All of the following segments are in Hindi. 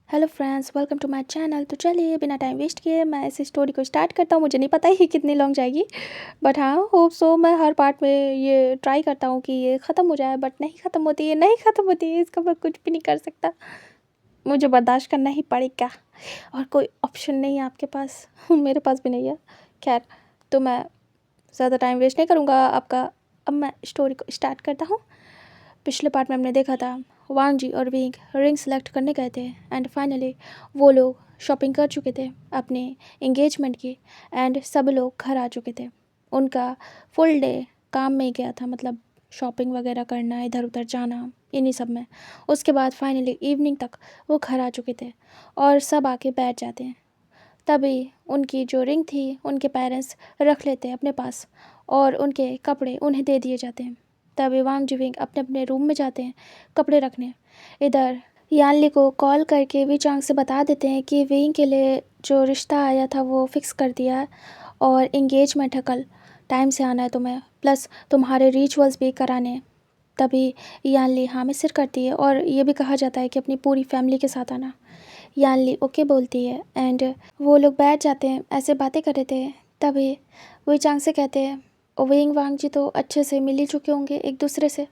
Hello friends, welcome to my channel. तो चलिए बिना टाइम वेस्ट किए मैं इस स्टोरी को स्टार्ट करता हूँ। मुझे नहीं पता ही कितनी लॉन्ग जाएगी, बट हाँ होप सो। मैं हर पार्ट में ये ट्राई करता हूँ कि ये ख़त्म हो जाए, बट नहीं ख़त्म होती है, नहीं ख़त्म होती है। इसका मैं कुछ भी नहीं कर सकता, मुझे बर्दाश्त करना ही पड़ेगा और कोई ऑप्शन नहीं है आपके पास। मेरे पास भी नहीं है। खैर, तो मैं ज़्यादा टाइम वेस्ट नहीं करूँगा आपका। अब मैं स्टोरी को स्टार्ट करता हूँ। पिछले पार्ट में हमने देखा था वांग जी और विंग रिंग सेलेक्ट करने गए थे एंड फाइनली वो लोग शॉपिंग कर चुके थे अपने एंगेजमेंट की एंड सब लोग घर आ चुके थे। उनका फुल डे काम में ही गया था, मतलब शॉपिंग वगैरह करना, इधर उधर जाना, इन्हीं सब में। उसके बाद फाइनली इवनिंग तक वो घर आ चुके थे और सब आके बैठ जाते हैं। तभी उनकी जो रिंग थी उनके पेरेंट्स रख लेते हैं अपने पास और उनके कपड़े उन्हें दे दिए जाते हैं। तभी वांग जिविंग अपने अपने रूम में जाते हैं कपड़े रखने। इधर यानली को कॉल करके वी चांग से बता देते हैं कि विंग के लिए जो रिश्ता आया था वो फिक्स कर दिया है और इंगेजमेंट है कल, टाइम से आना है तुम्हें, प्लस तुम्हारे रिचुअल्स भी कराने हैं। तभी यानली हाँ में सिर करती है और ये भी कहा जाता है कि अपनी पूरी फैमिली के साथ आना। यानली ओके बोलती है एंड वो लोग बैठ जाते हैं, ऐसे बातें कर रहे थे। तभी वही चांग से कहते हैं विंग वांग जी तो अच्छे से मिल ही चुके होंगे एक दूसरे से।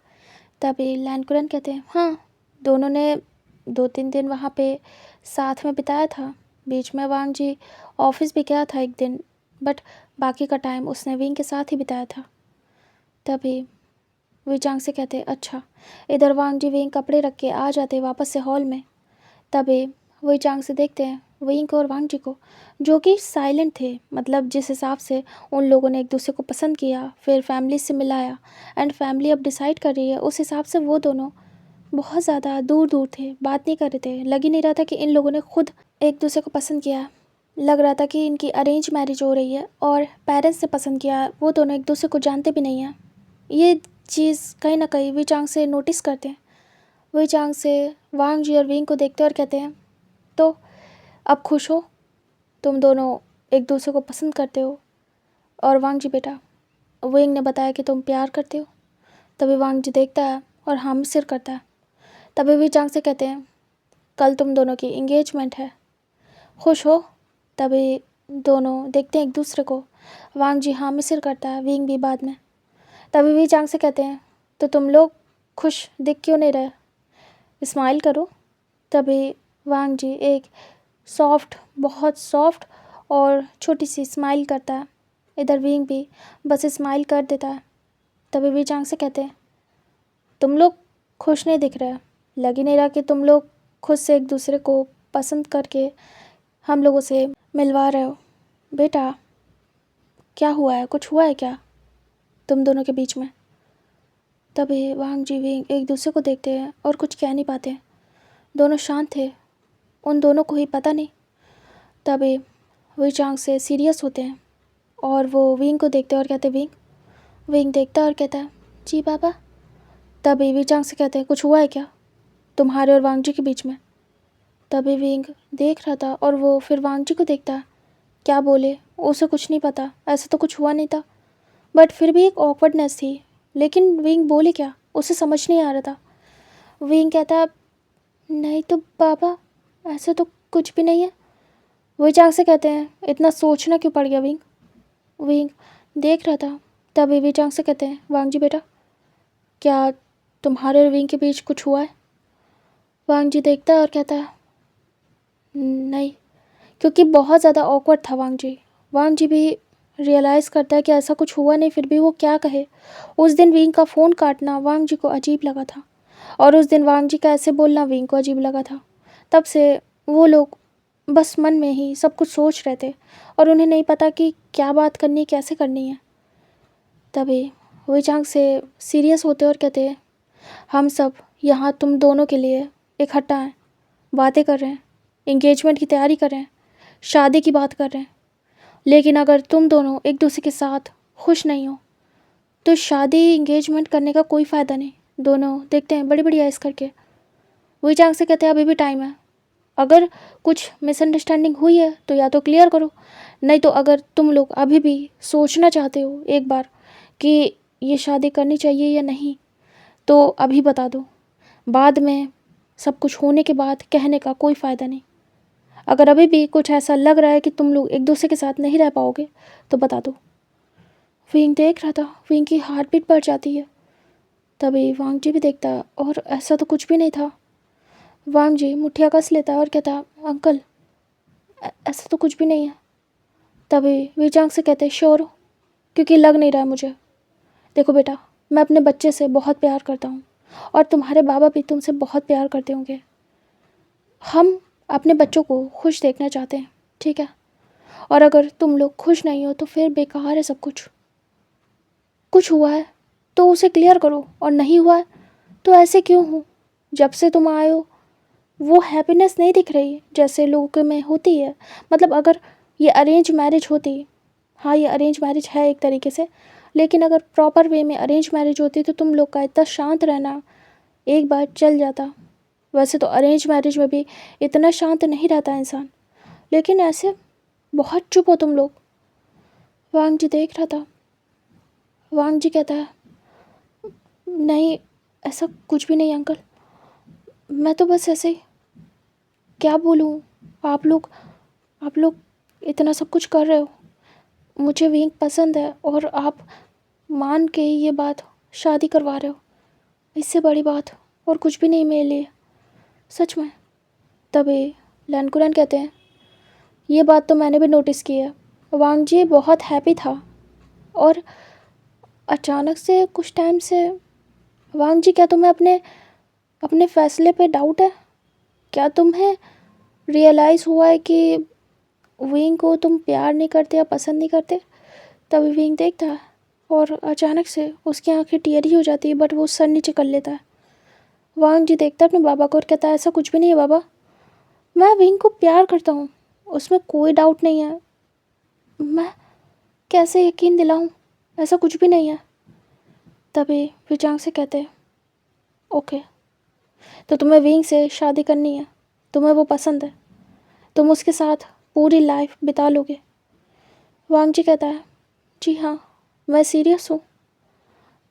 तभी लैनकुरन कहते हैं हाँ, दोनों ने 2-3 दिन वहाँ पे साथ में बिताया था। बीच में वांग जी ऑफिस भी गया था एक दिन, बट बाकी का टाइम उसने विंग के साथ ही बिताया था। तभी वही चांग से कहते हैं अच्छा। इधर वांग जी विंग कपड़े रख के आ जाते वापस से हॉल में। तभी वही चांग से देखते हैं विंग को और वांग जी को, जो कि साइलेंट थे, मतलब जिस हिसाब से उन लोगों ने एक दूसरे को पसंद किया, फिर फैमिली से मिलाया एंड फैमिली अब डिसाइड कर रही है, उस हिसाब से वो दोनों बहुत ज़्यादा दूर दूर थे, बात नहीं कर रहे थे। लग ही नहीं रहा था कि इन लोगों ने खुद एक दूसरे को पसंद किया। लग रहा था कि इनकी अरेंज मैरिज हो रही है और पेरेंट्स ने पसंद किया, वो दोनों एक दूसरे को जानते भी नहीं हैं। ये चीज़ कहीं ना कहीं वी चांग से नोटिस करते हैं। वी चांग से वांग जी और विंग को देखते और कहते हैं तो अब खुश हो, तुम दोनों एक दूसरे को पसंद करते हो। और वांग जी बेटा, विंग ने बताया कि तुम प्यार करते हो। तभी वांग जी देखता है और हम सिर करता है। तभी वी चांग से कहते हैं कल तुम दोनों की इंगेजमेंट है, खुश हो। तभी दोनों देखते हैं एक दूसरे को। वांग जी हाँ में सिर करता है, विंग भी बाद में। तभी वी चांग से कहते हैं तो तुम लोग खुश दिख क्यों नहीं रहे, स्माइल करो। तभी वांग जी एक सॉफ्ट, बहुत सॉफ्ट और छोटी सी स्माइल करता है। इधर विंग भी बस स्माइल कर देता है। तभी वी चांग से कहते हैं तुम लोग खुश नहीं दिख रहे, लग ही नहीं रहा कि तुम लोग खुद से एक दूसरे को पसंद करके हम लोगों से मिलवा रहे हो। बेटा क्या हुआ है, कुछ हुआ है क्या तुम दोनों के बीच में? तभी वांग जी विंग एक दूसरे को देखते हैं और कुछ कह नहीं पाते। दोनों शांत थे, उन दोनों को ही पता नहीं। तभी वी चांग से सीरियस होते हैं और वो विंग को देखते हैं और कहते विंग। विंग देखता है और कहता है जी पापा। तभी वी चांग से कहते हैं कुछ हुआ है क्या तुम्हारे और वांग जी के बीच में? तभी विंग देख रहा था और वो फिर वांग जी को देखता है, क्या बोले, उसे कुछ नहीं पता, ऐसा तो कुछ हुआ नहीं था, बट फिर भी एक ऑकवर्डनेस थी। लेकिन विंग बोले क्या उसे समझ नहीं आ रहा था। विंग कहता नहीं तो पापा, ऐसा तो कुछ भी नहीं है। वही चांग से कहते हैं इतना सोचना क्यों पड़ गया विंग? विंग देख रहा था। तभी वी चांग से कहते हैं वांग जी बेटा, क्या तुम्हारे और विंग के बीच कुछ हुआ है? वांग जी देखता है और कहता है नहीं, क्योंकि बहुत ज़्यादा ऑकवर्ड था वांग जी। वांग जी भी रियलाइज़ करता है कि ऐसा कुछ हुआ नहीं, फिर भी वो क्या कहे। उस दिन विंग का फ़ोन काटना वांग जी को अजीब लगा था और उस दिन वांग जी का ऐसे बोलना विंग को अजीब लगा था। तब से वो लोग बस मन में ही सब कुछ सोच रहे थे और उन्हें नहीं पता कि क्या बात करनी, कैसे करनी है। तभी वी चांग से सीरियस होते और कहते हैं हम सब यहाँ तुम दोनों के लिए इकट्ठा हैं, बातें कर रहे हैं, इंगेजमेंट की तैयारी कर रहे हैं, शादी की बात कर रहे हैं। लेकिन अगर तुम दोनों एक दूसरे के साथ खुश नहीं हो तो शादी इंगेजमेंट करने का कोई फ़ायदा नहीं। दोनों देखते हैं बड़ी बड़ी आइस करके। वही चांग से कहते हैं अभी भी टाइम है, अगर कुछ मिसअंडरस्टैंडिंग हुई है तो या तो क्लियर करो, नहीं तो अगर तुम लोग अभी भी सोचना चाहते हो एक बार कि ये शादी करनी चाहिए या नहीं तो अभी बता दो, बाद में सब कुछ होने के बाद कहने का कोई फ़ायदा नहीं। अगर अभी भी कुछ ऐसा लग रहा है कि तुम लोग एक दूसरे के साथ नहीं रह पाओगे तो बता दो। विंग देख रहा था, विंग की हार्ट बीट बढ़ जाती है। तभी वांग जी भी देखता है और ऐसा तो कुछ भी नहीं था। वांग जी मुठ्ठियाँ कस लेता है और कहता, अंकल ऐसा तो कुछ भी नहीं है। तभी वीचांग से कहते, श्योर हो? क्योंकि लग नहीं रहा है मुझे। देखो बेटा, मैं अपने बच्चे से बहुत प्यार करता हूँ और तुम्हारे बाबा भी तुमसे बहुत प्यार करते होंगे। हम अपने बच्चों को खुश देखना चाहते हैं, ठीक है? और अगर तुम लोग खुश नहीं हो तो फिर बेकार है सब कुछ। कुछ हुआ है तो उसे क्लियर करो, और नहीं हुआ है तो ऐसे क्यों हो? जब से तुम आए हो वो हैप्पीनेस नहीं दिख रही जैसे लोगों में होती है। मतलब अगर ये अरेंज मैरिज होती, हाँ ये अरेंज मैरिज है एक तरीके से, लेकिन अगर प्रॉपर वे में अरेंज मैरिज होती तो तुम लोग का इतना शांत रहना एक बार चल जाता। वैसे तो अरेंज मैरिज में भी इतना शांत नहीं रहता इंसान, लेकिन ऐसे बहुत चुप हो तुम लोग। वांग जी देख रहा था। वांग जी कहता है, नहीं ऐसा कुछ भी नहीं अंकल, मैं तो बस ऐसे ही, क्या बोलूँ, आप लोग इतना सब कुछ कर रहे हो, मुझे विंग पसंद है और आप मान के ये बात शादी करवा रहे हो, इससे बड़ी बात और कुछ भी नहीं मेरे लिए, सच में। तभी लैनकुरन कहते हैं, ये बात तो मैंने भी नोटिस की है। वांग जी बहुत हैप्पी था और अचानक से कुछ टाइम से, वांग जी क्या तुम्हें अपने अपने फैसले पे डाउट है? क्या तुम्हें रियलाइज़ हुआ है कि विंग को तुम प्यार नहीं करते या पसंद नहीं करते? तभी विंग देखता है और अचानक से उसकी आंखें टीयरी हो जाती है, बट वो सर नीचे कर लेता है। वांग जी देखता है अपने बाबा को और कहता है, ऐसा कुछ भी नहीं है बाबा, मैं विंग को प्यार करता हूँ, उसमें कोई डाउट नहीं है। मैं कैसे यकीन दिलाऊँ, ऐसा कुछ भी नहीं है। तभी विचांग से कहते हैं, ओके तो तुम्हें विंग से शादी करनी है, तुम्हें वो पसंद है, तुम उसके साथ पूरी लाइफ बिता लोगे? वांग जी कहता है, जी हाँ मैं सीरियस हूँ।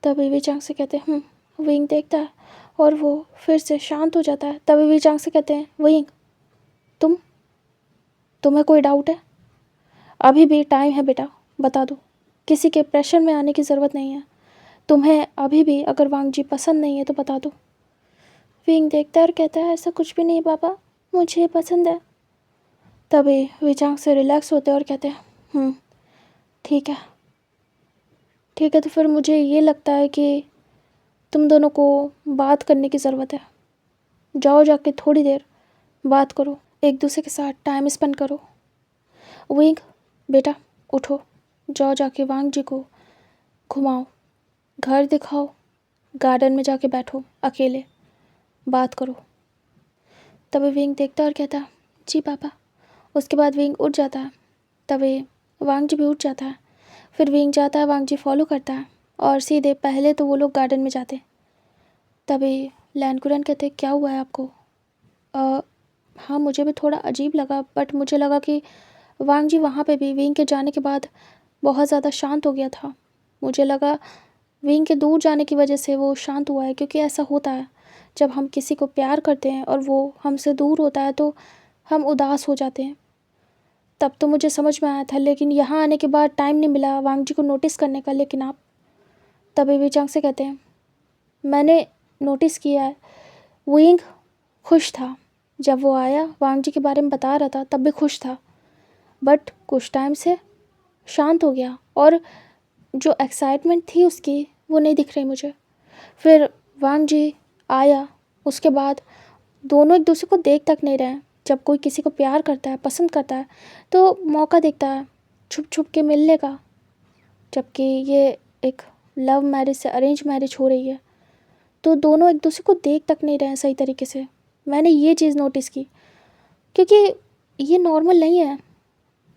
तभी विचांग से कहते हैं, विंग देखता है और वो फिर से शांत हो जाता है। तभी विचांग से कहते हैं, विंग तुम्हें कोई डाउट है? अभी भी टाइम है बेटा, बता दो, किसी के प्रेशर में आने की ज़रूरत नहीं है। तुम्हें अभी भी अगर वांग जी पसंद नहीं है तो बता दो। विंग देखता है और कहता है, ऐसा कुछ भी नहीं बाबा, मुझे पसंद है। तभी विचांग से रिलैक्स होते हैं और कहते हैं, ठीक है ठीक है, तो फिर मुझे ये लगता है कि तुम दोनों को बात करने की ज़रूरत है। जाओ जाके थोड़ी देर बात करो, एक दूसरे के साथ टाइम स्पेंड करो। विंग बेटा उठो, जाओ जाके वांग जी को घुमाओ, घर दिखाओ, गार्डन में जाके बैठो अकेले, बात करो। तभी विंग देखता और कहता, जी पापा। उसके बाद विंग उठ जाता है। तभी वांग जी भी उठ जाता है। फिर विंग जाता है, वांग जी फॉलो करता है और सीधे पहले तो वो लोग गार्डन में जाते। तभी लैनकुरन कहते, क्या हुआ है आपको? हाँ मुझे भी थोड़ा अजीब लगा, बट मुझे लगा कि वांग जी वहाँ पे भी विंग के जाने के बाद बहुत ज़्यादा शांत हो गया था। मुझे लगा विंग के दूर जाने की वजह से वो शांत हुआ है, क्योंकि ऐसा होता है जब हम किसी को प्यार करते हैं और वो हमसे दूर होता है तो हम उदास हो जाते हैं। तब तो मुझे समझ में आया था, लेकिन यहाँ आने के बाद टाइम नहीं मिला वांग जी को नोटिस करने का। लेकिन आप, तभी विचांग से कहते हैं, मैंने नोटिस किया है विंग खुश था जब वो आया, वांग जी के बारे में बता रहा था तब भी खुश था, बट कुछ टाइम से शांत हो गया और जो एक्साइटमेंट थी उसकी वो नहीं दिख रही मुझे। फिर वांग जी आया, उसके बाद दोनों एक दूसरे को देख तक नहीं रहे। जब कोई किसी को प्यार करता है, पसंद करता है, तो मौका देखता है छुप छुप के मिलने का। जबकि ये एक लव मैरिज से अरेंज मैरिज हो रही है तो दोनों एक दूसरे को देख तक नहीं रहे सही तरीके से। मैंने ये चीज़ नोटिस की, क्योंकि ये नॉर्मल नहीं है,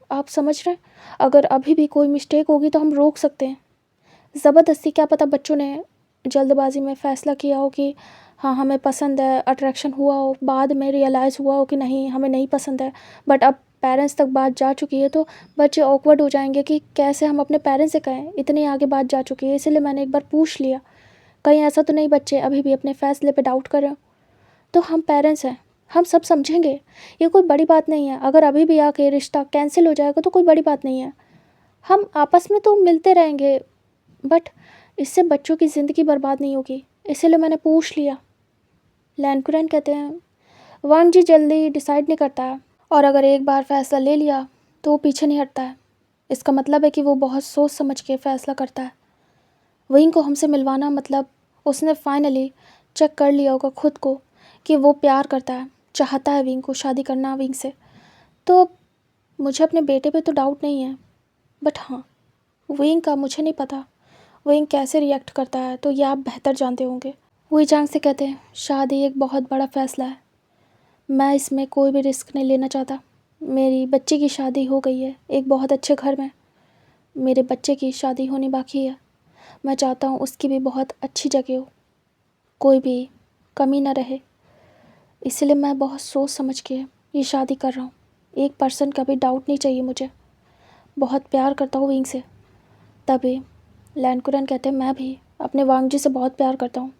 आप समझ रहे हैं? अगर अभी भी कोई मिस्टेक होगी तो हम रोक सकते हैं। ज़बरदस्ती क्या पता बच्चों ने जल्दबाजी में फ़ैसला किया हो कि हाँ हमें पसंद है, अट्रैक्शन हुआ हो, बाद में रियलाइज़ हुआ हो कि नहीं हमें नहीं पसंद है, बट अब पेरेंट्स तक बात जा चुकी है तो बच्चे ऑकवर्ड हो जाएंगे कि कैसे हम अपने पेरेंट्स से कहें, इतने आगे बात जा चुकी है। इसलिए मैंने एक बार पूछ लिया, कहीं ऐसा तो नहीं बच्चे अभी भी अपने फ़ैसले पे डाउट कर रहे हो। तो हम पेरेंट्स हैं, हम सब समझेंगे, ये कोई बड़ी बात नहीं है। अगर अभी भी आके रिश्ता कैंसिल हो जाएगा तो कोई बड़ी बात नहीं है, हम आपस में तो मिलते रहेंगे, बट इससे बच्चों की ज़िंदगी बर्बाद नहीं होगी, इसीलिए मैंने पूछ लिया। लैनकुरैन कहते हैं वांग जी जल्दी डिसाइड नहीं करता है, और अगर एक बार फ़ैसला ले लिया तो वो पीछे नहीं हटता है। इसका मतलब है कि वो बहुत सोच समझ के फ़ैसला करता है। विंग को हमसे मिलवाना मतलब उसने फाइनली चेक कर लिया होगा खुद को कि वो प्यार करता है, चाहता है विंग को शादी करना विंग से। तो मुझे अपने बेटे पे तो डाउट नहीं है, बट हाँ, विंग का मुझे नहीं पता विंग कैसे रिएक्ट करता है, तो ये आप बेहतर जानते होंगे। वही जांग से कहते हैं शादी एक बहुत बड़ा फ़ैसला है, मैं इसमें कोई भी रिस्क नहीं लेना चाहता। मेरी बच्ची की शादी हो गई है एक बहुत अच्छे घर में, मेरे बच्चे की शादी होनी बाकी है। मैं चाहता हूँ उसकी भी बहुत अच्छी जगह हो, कोई भी कमी ना रहे, इसलिए मैं बहुत सोच समझ के ये शादी कर रहा हूँ। 1% का भी डाउट नहीं चाहिए मुझे, बहुत प्यार करता हूँ विंग से। तभी लैनकुरैन कहते हैं मैं भी अपने वांग जी से बहुत प्यार करता हूँ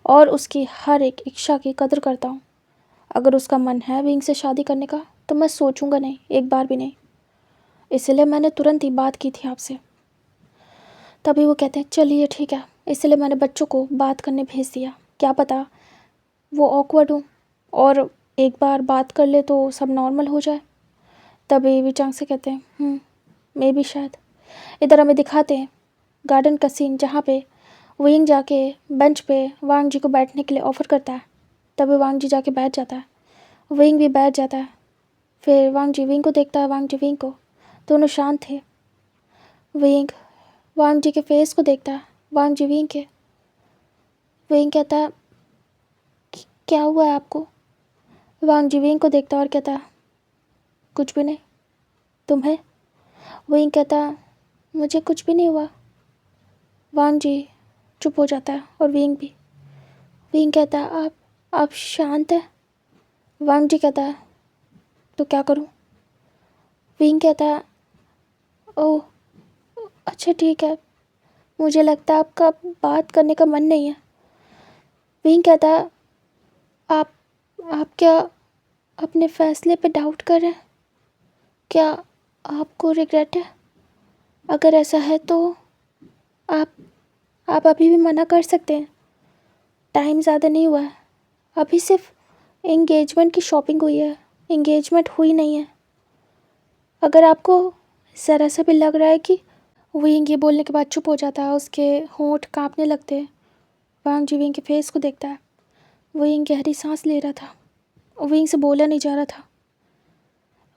और उसकी हर एक इच्छा की कदर करता हूँ। अगर उसका मन है विंग से शादी करने का तो मैं सोचूंगा नहीं, एक बार भी नहीं, इसलिए मैंने तुरंत ही बात की थी आपसे। तभी वो कहते हैं चलिए ठीक है, इसलिए मैंने बच्चों को बात करने भेज दिया, क्या पता वो ऑकवर्ड हो और एक बार बात कर ले तो सब नॉर्मल हो जाए। तभी विचांग से कहते हैं मे भी शायद। इधर हमें दिखाते हैं गार्डन का सीन जहाँ पे विंग जाके बेंच पे वांग जी को बैठने के लिए ऑफ़र करता है। तभी वांग जी जाके बैठ जाता है, विंग भी बैठ जाता है। फिर वांग जी विंग को देखता है, वांग जी विंग को, दोनों शांत थे। विंग वांग जी के फेस को देखता है, वांग जी विंग के। विंग कहता है क्या हुआ है आपको? वांग जी विंग को देखता है और कहता है कुछ भी नहीं, तुम्हें? विंग कहता है मुझे कुछ भी नहीं हुआ। वांग जी चुप हो जाता है और विंग भी। विंग कहता है आप शांत है? वांग जी कहता है तो क्या करूं? विंग कहता है ओह अच्छा ठीक है, मुझे लगता है आपका बात करने का मन नहीं है। विंग कहता है आप आप क्या अपने फैसले पे डाउट कर रहे हैं? क्या आपको रिग्रेट है? अगर ऐसा है तो आप आप अभी भी मना कर सकते हैं, टाइम ज़्यादा नहीं हुआ है, अभी सिर्फ एंगेजमेंट की शॉपिंग हुई है, एंगेजमेंट हुई नहीं है। अगर आपको ज़रा सा भी लग रहा है कि विंग ये बोलने के बाद चुप हो जाता है, उसके होंठ कांपने लगते हैं। वांग जी विंग के फेस को देखता है, विंग गहरी सांस ले रहा था, विंग से बोला नहीं जा रहा था।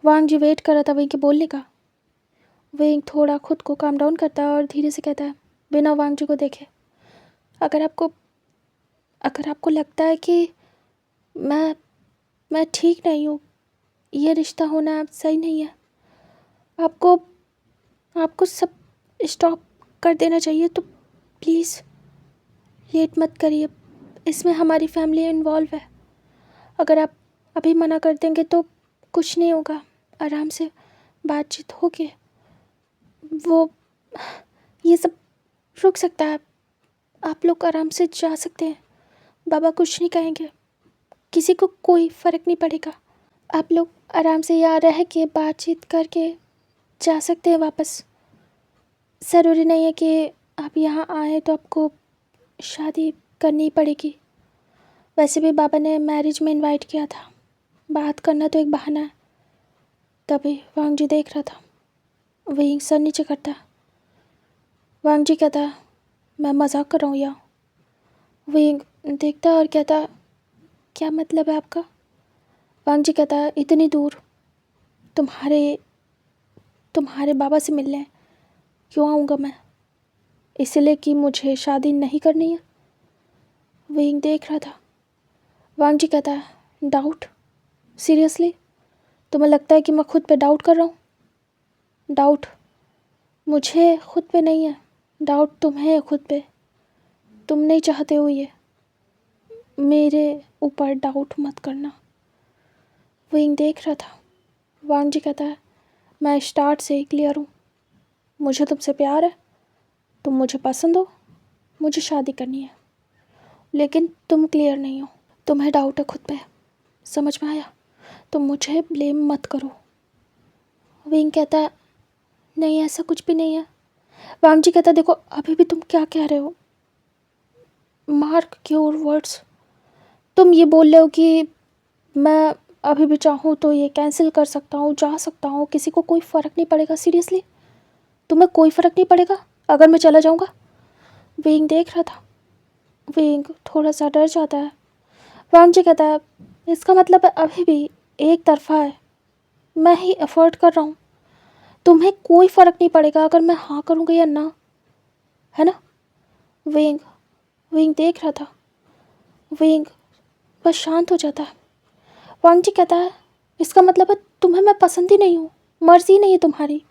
वांग जी वेट कर रहा था विंग के बोलने का। विंग थोड़ा खुद को काम डाउन करता है और धीरे से कहता है बिना वांग जी को देखे, अगर आपको लगता है कि मैं ठीक नहीं हूँ, ये रिश्ता होना सही नहीं है, आपको सब स्टॉप कर देना चाहिए, तो प्लीज़ लेट मत करिए, इसमें हमारी फैमिली इन्वॉल्व है। अगर आप अभी मना कर देंगे तो कुछ नहीं होगा, आराम से बातचीत होगी, वो ये सब रुक सकता है, आप लोग आराम से जा सकते हैं, बाबा कुछ नहीं कहेंगे, किसी को कोई फ़र्क नहीं पड़ेगा, आप लोग आराम से यहाँ रह के बातचीत करके जा सकते हैं वापस। ज़रूरी नहीं है कि आप यहाँ आए तो आपको शादी करनी पड़ेगी, वैसे भी बाबा ने मैरिज में इनवाइट किया था, बात करना तो एक बहाना है। तभी वांग जी देख रहा था, वही सर नीचे करता। वांग जी कहता मैं मजाक कर रहा हूँ या? वही देखता और कहता क्या मतलब है आपका? वांग जी कहता इतनी दूर तुम्हारे बाबा से मिलने क्यों आऊँगा मैं? इसलिए कि मुझे शादी नहीं करनी है? वही देख रहा था। वांग जी कहता डाउट? सीरियसली तुम्हें लगता है कि मैं खुद पे डाउट कर रहा हूँ? डाउट मुझे खुद पे नहीं है, डाउट तुम्हें है खुद पे, तुम नहीं चाहते हो ये, मेरे ऊपर डाउट मत करना। विंग देख रहा था। वांग जी कहता मैं स्टार्ट से ही क्लियर हूँ, मुझे तुमसे प्यार है, तुम मुझे पसंद हो, मुझे शादी करनी है, लेकिन तुम क्लियर नहीं हो, तुम्हें डाउट है खुद पे, समझ में आया? तुम मुझे ब्लेम मत करो। विंग कहता है नहीं ऐसा कुछ भी नहीं है। वांग जी कहता है देखो अभी भी तुम क्या कह रहे हो, मार्क योर वर्ड्स। तुम ये बोल रहे हो कि मैं अभी भी चाहूँ तो ये कैंसिल कर सकता हूँ, जा सकता हूँ, किसी को कोई फ़र्क नहीं पड़ेगा। सीरियसली तुम्हें कोई फ़र्क नहीं पड़ेगा अगर मैं चला जाऊँगा? विंग देख रहा था। विंग थोड़ा सा डर जाता है। वांग जी कहता है इसका मतलब अभी भी एक तरफा है, मैं ही एफर्ट कर रहा हूँ, तुम्हें कोई फ़र्क नहीं पड़ेगा अगर मैं हाँ करूँगा या ना, है ना? विंग विंग देख रहा था। विंग बस शांत हो जाता है। वांग जी कहता है इसका मतलब है तुम्हें मैं पसंद ही नहीं हूँ, मर्जी नहीं है तुम्हारी,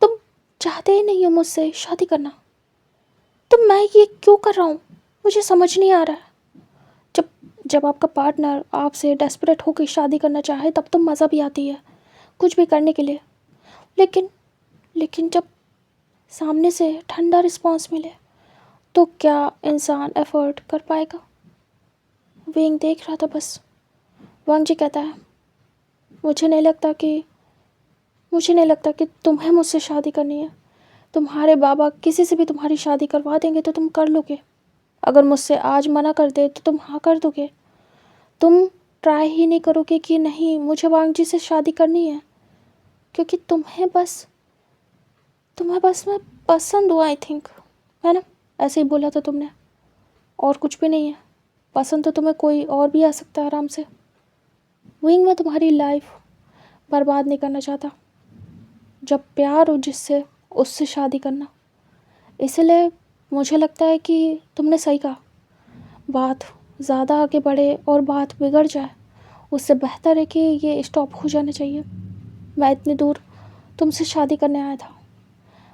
तुम चाहते ही नहीं हो मुझसे शादी करना। तो मैं ये क्यों कर रहा हूँ मुझे समझ नहीं आ रहा है। जब जब आपका पार्टनर आपसे डेस्परेट होकर शादी करना चाहे तब तो मज़ा भी आती है कुछ भी करने के लिए, लेकिन लेकिन जब सामने से ठंडा रिस्पॉन्स मिले तो क्या इंसान एफर्ट कर पाएगा? विंग देख रहा था बस। वांग जी कहता है मुझे नहीं लगता कि तुम्हें मुझसे शादी करनी है। तुम्हारे बाबा किसी से भी तुम्हारी शादी करवा देंगे तो तुम कर लोगे। अगर मुझसे आज मना कर दे तो तुम हाँ कर दोगे। तुम ट्राई ही नहीं करोगे कि नहीं मुझे वांग जी से शादी करनी है, क्योंकि तुम्हें बस मैं पसंद हूँ आई थिंक, है ना? ऐसे ही बोला था तुमने, और कुछ भी नहीं है। पसंद तो तुम्हें कोई और भी आ सकता है आराम से। विंग में तुम्हारी लाइफ बर्बाद नहीं करना चाहता। जब प्यार हो जिससे उससे शादी करना, इसलिए मुझे लगता है कि तुमने सही कहा। बात ज़्यादा आगे बढ़े और बात बिगड़ जाए उससे बेहतर है कि ये स्टॉप हो जाना चाहिए। मैं इतनी दूर तुमसे शादी करने आया था,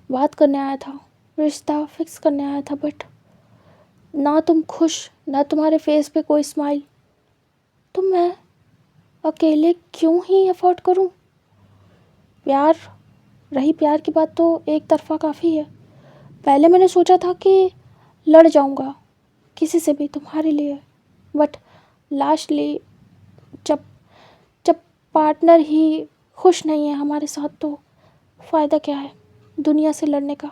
बात करने आया था, रिश्ता फिक्स करने आया था, बट ना तुम खुश, ना तुम्हारे फेस पे कोई स्माइल। तो मैं अकेले क्यों ही अफोर्ड करूं? प्यार रही प्यार की बात तो एक तरफा काफ़ी है। पहले मैंने सोचा था कि लड़ जाऊंगा किसी से भी तुम्हारे लिए, बट लास्टली जब जब पार्टनर ही खुश नहीं है हमारे साथ तो फ़ायदा क्या है दुनिया से लड़ने का?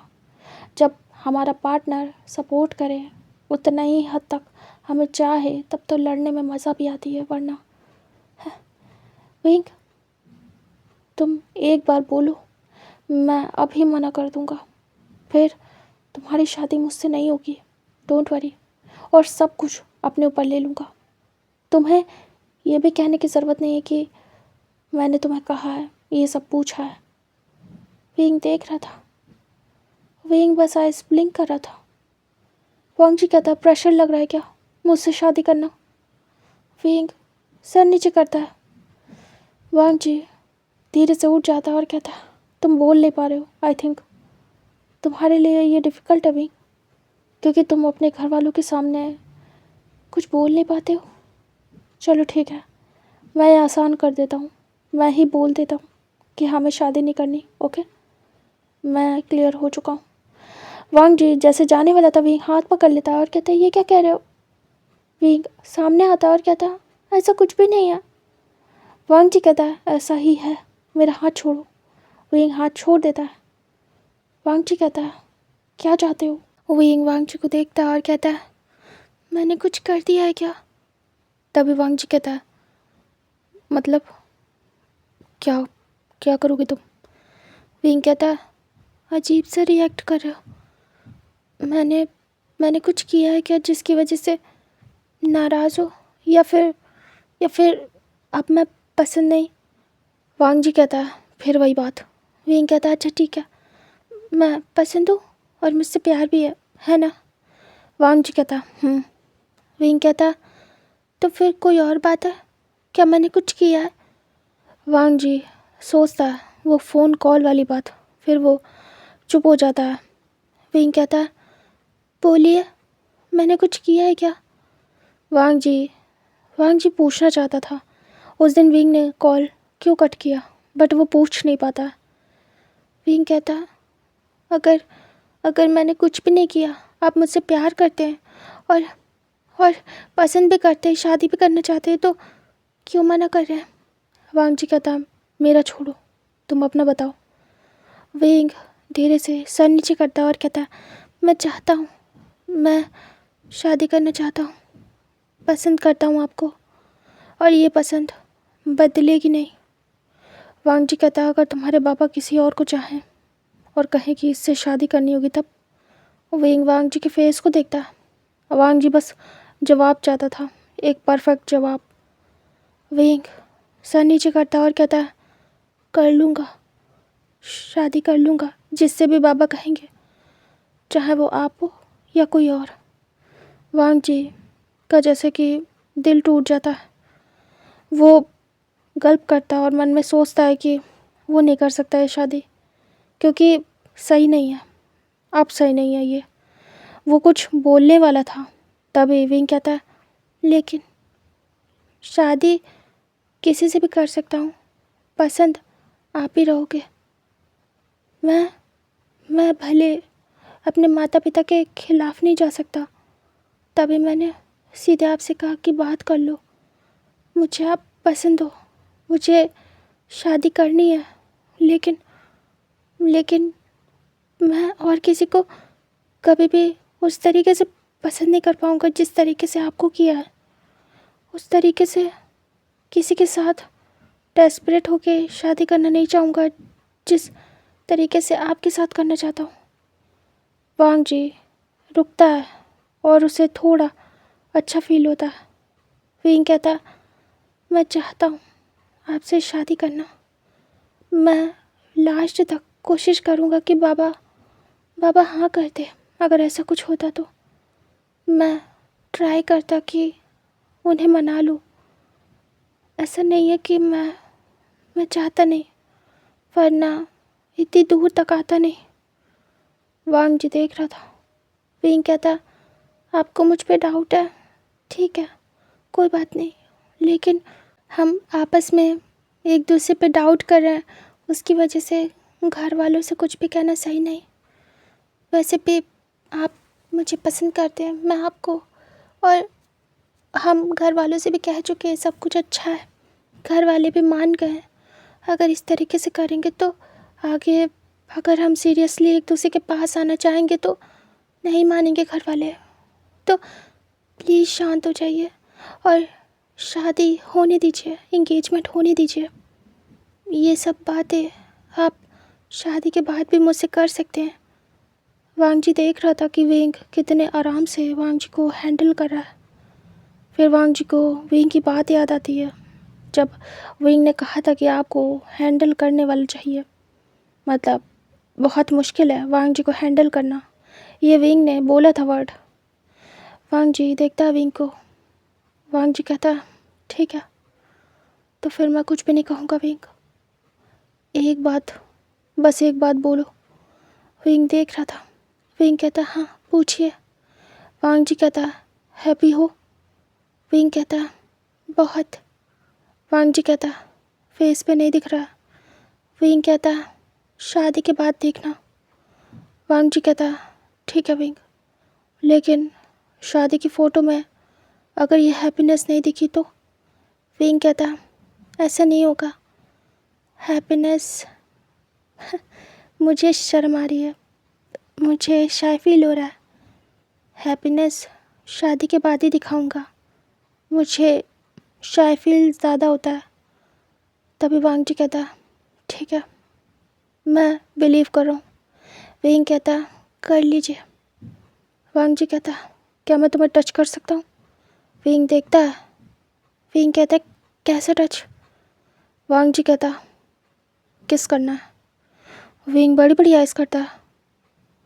जब हमारा पार्टनर सपोर्ट करे उतना ही हद तक हमें चाहे तब तो लड़ने में मज़ा भी आती है, वरना विंग तुम एक बार बोलो मैं अभी मना कर दूंगा, फिर तुम्हारी शादी मुझसे नहीं होगी, डोंट वरी, और सब कुछ अपने ऊपर ले लूँगा। तुम्हें ये भी कहने की ज़रूरत नहीं है कि मैंने तुम्हें कहा है, ये सब पूछा है। विंग देख रहा था। विंग बस आइस ब्लिंक कर रहा था। वांग जी कहता प्रेशर लग रहा है क्या मुझसे शादी करना? विंग सर नीचे करता है। वांग जी धीरे से उठ जाता है और कहता तुम बोल नहीं पा रहे हो, आई थिंक तुम्हारे लिए ये डिफ़िकल्ट है विंग, क्योंकि तुम अपने घर वालों के सामने कुछ बोल नहीं पाते हो। चलो ठीक है, मैं ये आसान कर देता हूँ, मैं ही बोल देता हूँ कि हमें शादी नहीं करनी, ओके? मैं क्लियर हो चुका हूँ। वांग जी जैसे जाने वाला था विंग हाथ पकड़ लेता है और कहता है ये क्या कह रहे हो? विंग सामने आता है और कहता है ऐसा कुछ भी नहीं है। वांग जी कहता है ऐसा ही है, मेरा हाथ छोड़ो। विंग हाथ छोड़ देता है। वांग जी कहता है क्या चाहते हो? विंग वांग जी को देखता है और कहता है मैंने कुछ कर दिया है क्या? तभी वांग जी कहता है मतलब क्या क्या करोगे तुम? विंग कहता है अजीब सा रिएक्ट कर रहे हो, मैंने कुछ किया है क्या जिसकी वजह से नाराज़ हो, या फिर अब मैं पसंद नहीं? वांग जी कहता है फिर वही बात। विंग कहता है अच्छा ठीक है, मैं पसंद हूँ और मुझसे प्यार भी है ना? वांग जी कहता विंग कहता तो फिर कोई और बात है क्या, मैंने कुछ किया है? वांग जी सोचता है वो फ़ोन कॉल वाली बात, फिर वो चुप हो जाता है। विंग कहता है बोलिए मैंने कुछ किया है क्या? वांग जी पूछना चाहता था उस दिन विंग ने कॉल क्यों कट किया, बट वो पूछ नहीं पाता। विंग कहता अगर अगर मैंने कुछ भी नहीं किया, आप मुझसे प्यार करते हैं और पसंद भी करते हैं, शादी भी करना चाहते हैं, तो क्यों मना कर रहे हैं? वांग जी कहता मेरा छोड़ो, तुम अपना बताओ। विंग धीरे से सर नीचे करता और कहता मैं चाहता हूँ, मैं शादी करना चाहता हूँ, पसंद करता हूँ आपको, और ये पसंद बदलेगी नहीं। वांग जी कहता अगर तुम्हारे पापा किसी और को चाहें और कहें कि इससे शादी करनी होगी तब? विंग वांग जी के फेस को देखता। वांग जी बस जवाब चाहता था, एक परफेक्ट जवाब। विंग सर नीचे करता और कहता कर लूँगा, शादी कर लूँगा जिससे भी बाबा कहेंगे, चाहे वो आप हो या कोई और। वांग जी का जैसे कि दिल टूट जाता है। वो गल्प करता और मन में सोचता है कि वो नहीं कर सकता है शादी, क्योंकि सही नहीं है, अब सही नहीं है ये। वो कुछ बोलने वाला था, तभी विंग कहता है लेकिन शादी किसी से भी कर सकता हूँ, पसंद आप ही रहोगे। मैं भले अपने माता पिता के खिलाफ नहीं जा सकता, तभी मैंने सीधे आपसे कहा कि बात कर लो, मुझे आप पसंद हो, मुझे शादी करनी है, लेकिन मैं और किसी को कभी भी उस तरीके से पसंद नहीं कर पाऊँगा जिस तरीके से आपको किया है। उस तरीके से किसी के साथ डेस्परेट होके शादी करना नहीं चाहूँगा जिस तरीके से आपके साथ करना चाहता हूँ। वांग जी रुकता है और उसे थोड़ा अच्छा फील होता है। विंग कहता मैं चाहता हूँ आपसे शादी करना, मैं लास्ट तक कोशिश करूँगा कि बाबा हाँ कर दे। अगर ऐसा कुछ होता तो मैं ट्राई करता कि उन्हें मना लूँ। ऐसा नहीं है कि मैं चाहता नहीं, वरना इतनी दूर तक आता नहीं। वांग जी देख रहा था। विंग कहता आपको मुझ पे डाउट है, ठीक है कोई बात नहीं, लेकिन हम आपस में एक दूसरे पे डाउट कर रहे हैं, उसकी वजह से घर वालों से कुछ भी कहना सही नहीं। वैसे भी आप मुझे पसंद करते हैं, मैं आपको, और हम घर वालों से भी कह चुके हैं सब कुछ अच्छा है, घर वाले भी मान गए हैं। अगर इस तरीके से करेंगे तो आगे अगर हम सीरियसली एक दूसरे के पास आना चाहेंगे तो नहीं मानेंगे घर वाले। तो प्लीज़ शांत हो जाइए और शादी होने दीजिए, इंगेजमेंट होने दीजिए। ये सब बातें आप शादी के बाद भी मुझसे कर सकते हैं। वांग जी देख रहा था कि विंग कितने आराम से वांग जी को हैंडल कर रहा है। फिर वांग जी को विंग की बात याद आती है, जब विंग ने कहा था कि आपको हैंडल करने वाला चाहिए, मतलब बहुत मुश्किल है वांग जी को हैंडल करना, ये विंग ने बोला था वर्ड। वांग जी देखता है विंग को। वांग जी कहता ठीक है, तो फिर मैं कुछ भी नहीं कहूँगा विंग, एक बात, बस एक बात बोलो। विंग देख रहा था। विंग कहता हाँ पूछिए। वांग जी कहता हैप्पी हो? विंग कहता बहुत। वांग जी कहता फेस पे नहीं दिख रहा। विंग कहता शादी के बाद देखना। वांग जी कहता ठीक है विंग, लेकिन शादी की फ़ोटो में अगर ये हैप्पीनेस नहीं दिखी तो? विंग कहता ऐसा नहीं होगा, हैप्पीनेस मुझे शर्म आ रही है, मुझे शाय फील हो रहा है, हैप्पीनेस शादी के बाद ही दिखाऊंगा, मुझे शाय फील ज़्यादा होता है। तभी वांग जी कहता ठीक है मैं बिलीव कर रहा हूँ। विंग कहता कर लीजिए। वांग जी कहता क्या मैं तुम्हें टच कर सकता हूँ? विंग देखता है। विंग कहता कैसे टच? वांग जी कहता किस करना है। विंग बड़ी बड़ी आइज़ करता है।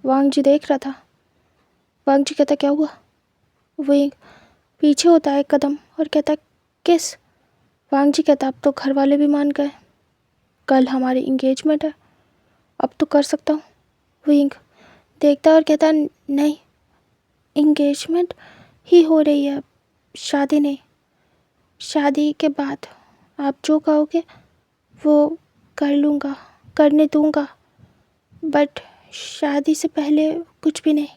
वांग जी देख रहा था। वांग जी कहता क्या हुआ? विंग पीछे होता है एक कदम और कहता किस? वांग जी कहता अब तो घर वाले भी मान गए, कल हमारी इंगेजमेंट है, अब तो कर सकता हूँ। विंग देखता और कहता नहीं, इंगेजमेंट ही हो रही है, शादी नहीं। शादी के बाद आप जो कहोगे वो कर लूँगा, करने दूँगा, बट शादी से पहले कुछ भी नहीं।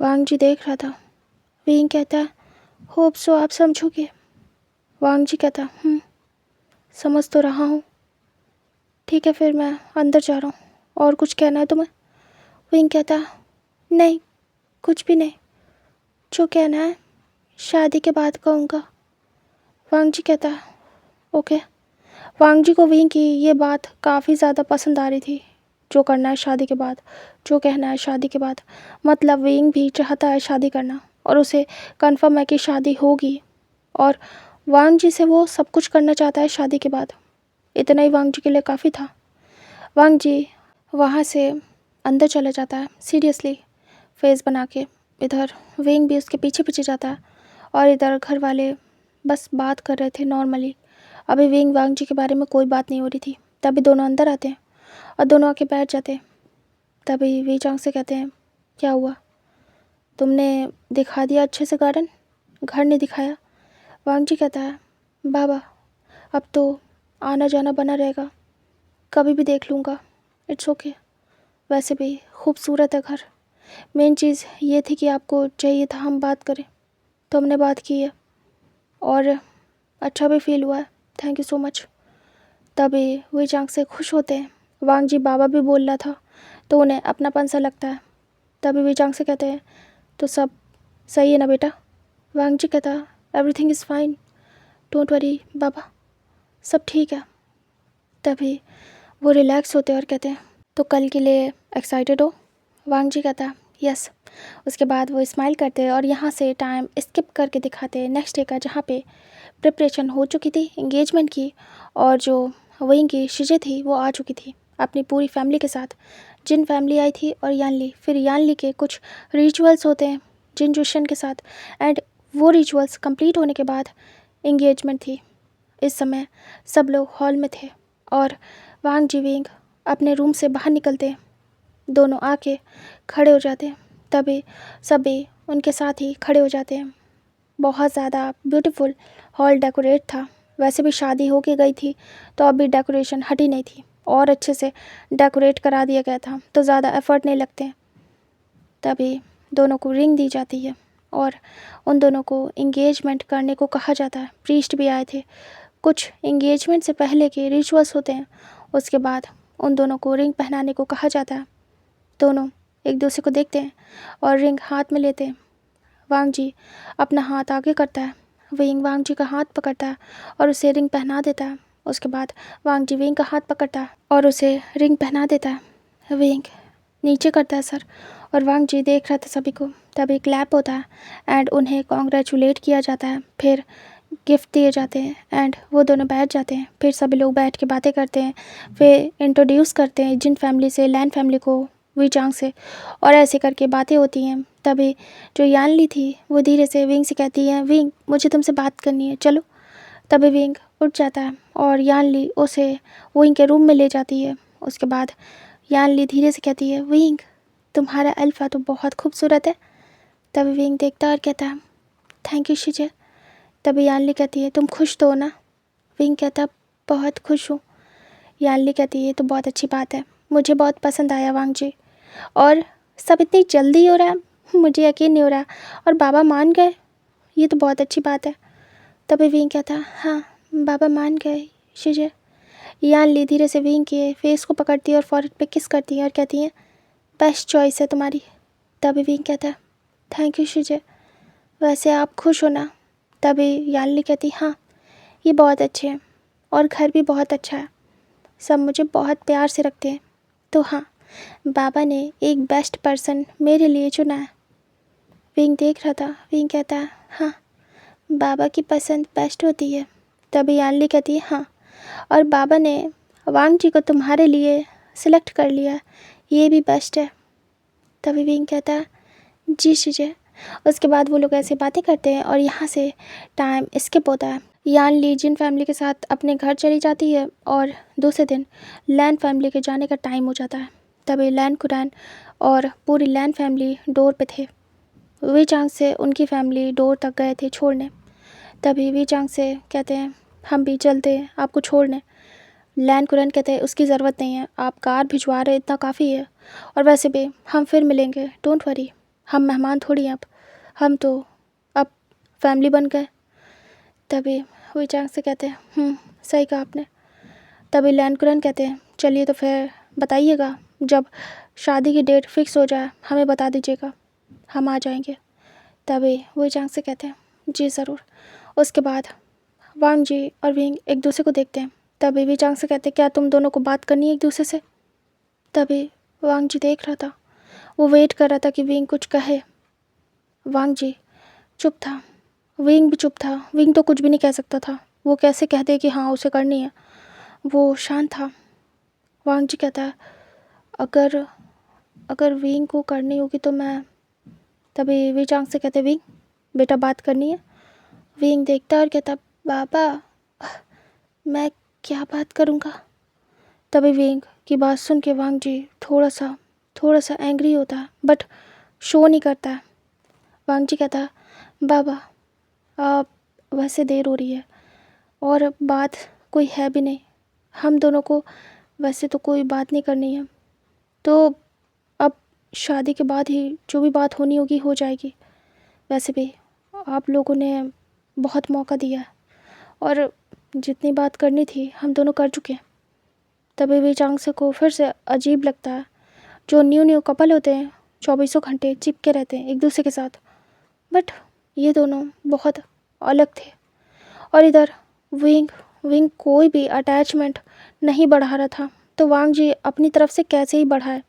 वांग जी देख रहा था। विंग कहता, होप सो आप समझोगे। वांग जी कहता, समझ तो रहा हूँ। ठीक है फिर मैं अंदर जा रहा हूँ, और कुछ कहना है तुम्हें? विंग कहता, नहीं कुछ भी नहीं, जो कहना है शादी के बाद कहूँगा। वांग जी कहता, ओके। वांग जी को विंग की ये बात काफ़ी ज़्यादा पसंद आ रही थी, जो करना है शादी के बाद, जो कहना है शादी के बाद। मतलब विंग भी चाहता है शादी करना, और उसे कन्फर्म है कि शादी होगी, और वांग जी से वो सब कुछ करना चाहता है शादी के बाद। इतना ही वांग जी के लिए काफ़ी था। वांग जी वहाँ से अंदर चला जाता है सीरियसली फेस बना के। इधर विंग भी उसके पीछे पीछे जाता है, और इधर घर वाले बस बात कर रहे थे नॉर्मली। अभी विंग वांग जी के बारे में कोई बात नहीं हो रही थी। तभी दोनों अंदर आते हैं और दोनों आके बैठ जाते हैं। तभी वी चांग से कहते हैं, क्या हुआ, तुमने दिखा दिया अच्छे से गार्डन, घर नहीं दिखाया? वांग जी कहता है, बाबा अब तो आना जाना बना रहेगा, कभी भी देख लूँगा, इट्स ओके। वैसे भी खूबसूरत है घर, मेन चीज़ ये थी कि आपको चाहिए था हम बात करें, तो हमने बात की है, और अच्छा भी फील हुआ है, थैंक यू सो मच। तभी वी चांग से खुश होते हैं। वांग जी बाबा भी बोल रहा था, तो उन्हें अपनापन सा लगता है। तभी वी चांग से कहते हैं, तो सब सही है ना बेटा? वांग जी कहता, everything is fine, don't worry बाबा, सब ठीक है। तभी वो रिलैक्स होते हैं और कहते हैं, तो कल के लिए एक्साइटेड हो? वांग जी कहता, यस। उसके बाद वो स्माइल करते हैं और यहाँ से टाइम स्किप करके दिखाते हैं नेक्स्ट डे का, जहाँ पे प्रिपरेशन हो चुकी थी एंगेजमेंट की, और जो विंग की शीजे थी वो आ चुकी थी अपनी पूरी फैमिली के साथ। जिन फैमिली आई थी और यानली, फिर यानली के कुछ रिचुअल्स होते हैं जिन जुशन के साथ, एंड वो रिचुअल्स कंप्लीट होने के बाद एंगेजमेंट थी। इस समय सब लोग हॉल में थे और वांग जी विंग अपने रूम से बाहर निकलते, दोनों आके खड़े हो जाते हैं। तभी सभी उनके साथ ही खड़े हो जाते हैं। बहुत ज़्यादा ब्यूटीफुल हॉल डेकोरेट था। वैसे भी शादी हो के गई थी, तो अभी डेकोरेशन हटी नहीं थी, और अच्छे से डेकोरेट करा दिया गया था, तो ज़्यादा एफर्ट नहीं लगते। तभी दोनों को रिंग दी जाती है और उन दोनों को इंगेजमेंट करने को कहा जाता है। प्रीस्ट भी आए थे। कुछ इंगेजमेंट से पहले के रिचुअल्स होते हैं, उसके बाद उन दोनों को रिंग पहनाने को कहा जाता है। दोनों एक दूसरे को देखते हैं और रिंग हाथ में लेते हैं। वांग जी अपना हाथ आगे करता है, विंग वांग जी का हाथ पकड़ता है और उसे रिंग पहना देता है। उसके बाद वांग जी विंग का हाथ पकड़ता है और उसे रिंग पहना देता है। विंग नीचे करता है सर, और वांग जी देख रहा था सभी को। तभी क्लैप होता है एंड उन्हें कॉन्ग्रेचुलेट किया जाता है, फिर गिफ्ट दिए जाते हैं एंड वो दोनों बैठ जाते हैं। फिर सभी लोग बैठ के बातें करते हैं, फिर इंट्रोड्यूस करते हैं जिन फैमिली से लैन फैमिली को वी चांग से, और ऐसे करके बातें होती हैं। तभी जो यानली थी वो धीरे से विंग से कहती है, विंग मुझे तुमसे बात करनी है, चलो। तभी विंग उठ जाता है और यानली उसे विंग के रूम में ले जाती है। उसके बाद यानली धीरे से कहती है, विंग तुम्हारा अल्फ़ा तो बहुत खूबसूरत है। तभी विंग देखता है और कहता है, थैंक यू शीजे। तभी यानली कहती है, तुम खुश तो हो ना? विंग कहता, बहुत खुश हूँ। यानली कहती है, तो बहुत अच्छी बात है, मुझे बहुत पसंद आया वांग जी, और सब इतनी जल्दी हो रहा है, मुझे यकीन नहीं हो रहा, और बाबा मान गए, ये तो बहुत अच्छी बात है। तभी विंग कहता, हाँ बाबा मान गए शीजे। यानली धीरे से विंग के फेस को पकड़ती है और फॉरहेड पे किस करती है और कहती है, बेस्ट चॉइस है तुम्हारी। तभी विंग कहता, थैंक यू शीजे, वैसे आप खुश हो ना? तभी यानली कहती, हाँ ये बहुत अच्छे हैं, और घर भी बहुत अच्छा है, सब मुझे बहुत प्यार से रखते हैं, तो हाँ बाबा ने एक बेस्ट पर्सन मेरे लिए चुना है। विंग देख रहा था। विंग कहता है, हाँ बाबा की पसंद बेस्ट होती है। तभी यानली कहती है, हाँ, और बाबा ने वांग जी को तुम्हारे लिए सिलेक्ट कर लिया, ये भी बेस्ट है। तभी विंग कहता है, जी शीजे। उसके बाद वो लोग ऐसे बातें करते हैं और यहाँ से टाइम स्किप होता है। यानली जिन फैमिली के साथ अपने घर चली जाती है और दूसरे दिन लैन फैमिली के जाने का टाइम हो जाता है। तभी लैन कुरैन और पूरी लैन फैमिली डोर पे थे। वी चांग से उनकी फैमिली डोर तक गए थे छोड़ने। तभी वी चांग से कहते हैं, हम भी चलते हैं आपको छोड़ने। लैन कुरैन कहते हैं, उसकी ज़रूरत नहीं है, आप कार भिजवा रहे इतना काफ़ी है, और वैसे भी हम फिर मिलेंगे, डोंट वरी, हम मेहमान थोड़ी हैं अब, हम तो फैमिली बन गए। तभी हुई चांग से कहते हैं सही कहा आपने। तभी लैनकुरन कहते हैं चलिए तो फिर बताइएगा, जब शादी की डेट फिक्स हो जाए हमें बता दीजिएगा, हम आ जाएंगे। तभी हुई चांग से कहते हैं जी ज़रूर। उसके बाद वांग जी और विंग एक दूसरे को देखते हैं। तभी वी चांग से कहते हैं क्या तुम दोनों को बात करनी है एक दूसरे से। तभी वांग जी देख रहा था, वो वेट कर रहा था कि विंग कुछ कहे। वांग जी चुप था, विंग भी चुप था। विंग तो कुछ भी नहीं कह सकता था, वो कैसे कह दे कि हाँ उसे करनी है। वो शांत था। वांग जी कहता है अगर अगर विंग को करनी होगी तो मैं। तभी वी चांग से कहते विंग बेटा बात करनी है। विंग देखता है और कहता बाबा मैं क्या बात करूँगा। तभी विंग की बात सुन के वांग जी थोड़ा सा एंग्री होता है, बट शो नहीं करता है। वांग जी कहता बाबा वैसे देर हो रही है और बात कोई है भी नहीं, हम दोनों को वैसे तो कोई बात नहीं करनी है, तो अब शादी के बाद ही जो भी बात होनी होगी हो जाएगी। वैसे भी आप लोगों ने बहुत मौका दिया है और जितनी बात करनी थी हम दोनों कर चुके हैं। तभी वी चांग से को फिर से अजीब लगता है, जो न्यू कपल होते हैं 24 घंटे चिपके रहते हैं एक दूसरे के साथ, बट ये दोनों बहुत अलग थे। और इधर विंग कोई भी अटैचमेंट नहीं बढ़ा रहा था, तो वांग जी अपनी तरफ से कैसे ही बढ़ाए।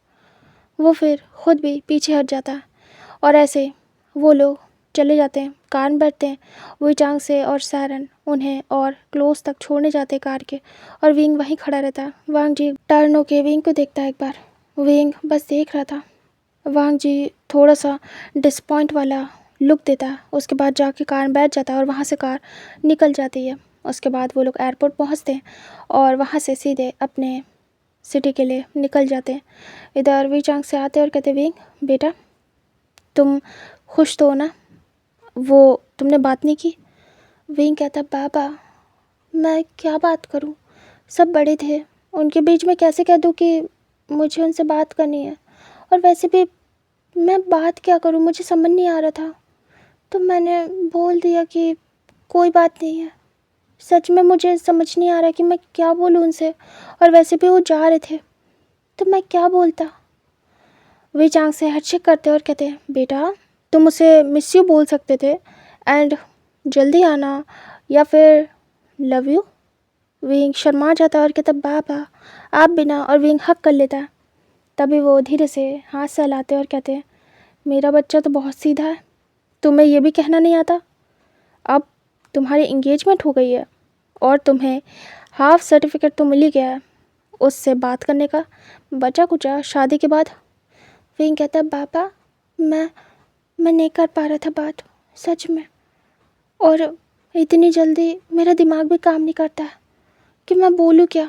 वो फिर खुद भी पीछे हट जाता है और ऐसे वो लोग चले जाते हैं, कार में बैठते हैं। वी चांग से और सैरन उन्हें और क्लोज तक छोड़ने जाते हैं कार के, और विंग वहीं खड़ा रहता है। वांग जी टर्न होके विंग को देखता है एक बार, विंग बस देख रहा था। वांग जी थोड़ा सा डिसपॉइंट वाला लुक देता है, उसके बाद जाके कार में बैठ जाता है और वहाँ से कार निकल जाती है। उसके बाद वो लोग एयरपोर्ट पहुँचते हैं और वहाँ से सीधे अपने सिटी के लिए निकल जाते हैं। इधर वी चांग से आते हैं और कहते विंग बेटा तुम खुश तो हो ना, वो तुमने बात नहीं की। विंग कहता बाबा मैं क्या बात करूं, सब बड़े थे, उनके बीच में कैसे कह दूं कि मुझे उनसे बात करनी है, और वैसे भी मैं बात क्या करूं मुझे समझ नहीं आ रहा था, तो मैंने बोल दिया कि कोई बात नहीं है। सच में मुझे समझ नहीं आ रहा कि मैं क्या बोलूं उनसे, और वैसे भी वो जा रहे थे तो मैं क्या बोलता। वे चांग से हैंडशेक करते और कहते बेटा तुम उसे मिस यू बोल सकते थे एंड जल्दी आना, या फिर लव यू। विंग शर्मा जाता है और कहता बाबा आप बिना, और विंग हक कर लेता है। तभी वो धीरे से हाथ सहलाते और कहते हैं मेरा बच्चा तो बहुत सीधा है, तुम्हें ये भी कहना नहीं आता। अब तुम्हारी इंगेजमेंट हो गई है और तुम्हें हाफ सर्टिफिकेट तो मिल ही गया है उससे बात करने का, बचा कुचा शादी के बाद। विंग कहता है बाबा मैं नहीं कर पा रहा था बात सच में, और इतनी जल्दी मेरा दिमाग भी काम नहीं करता है कि मैं बोलूँ क्या,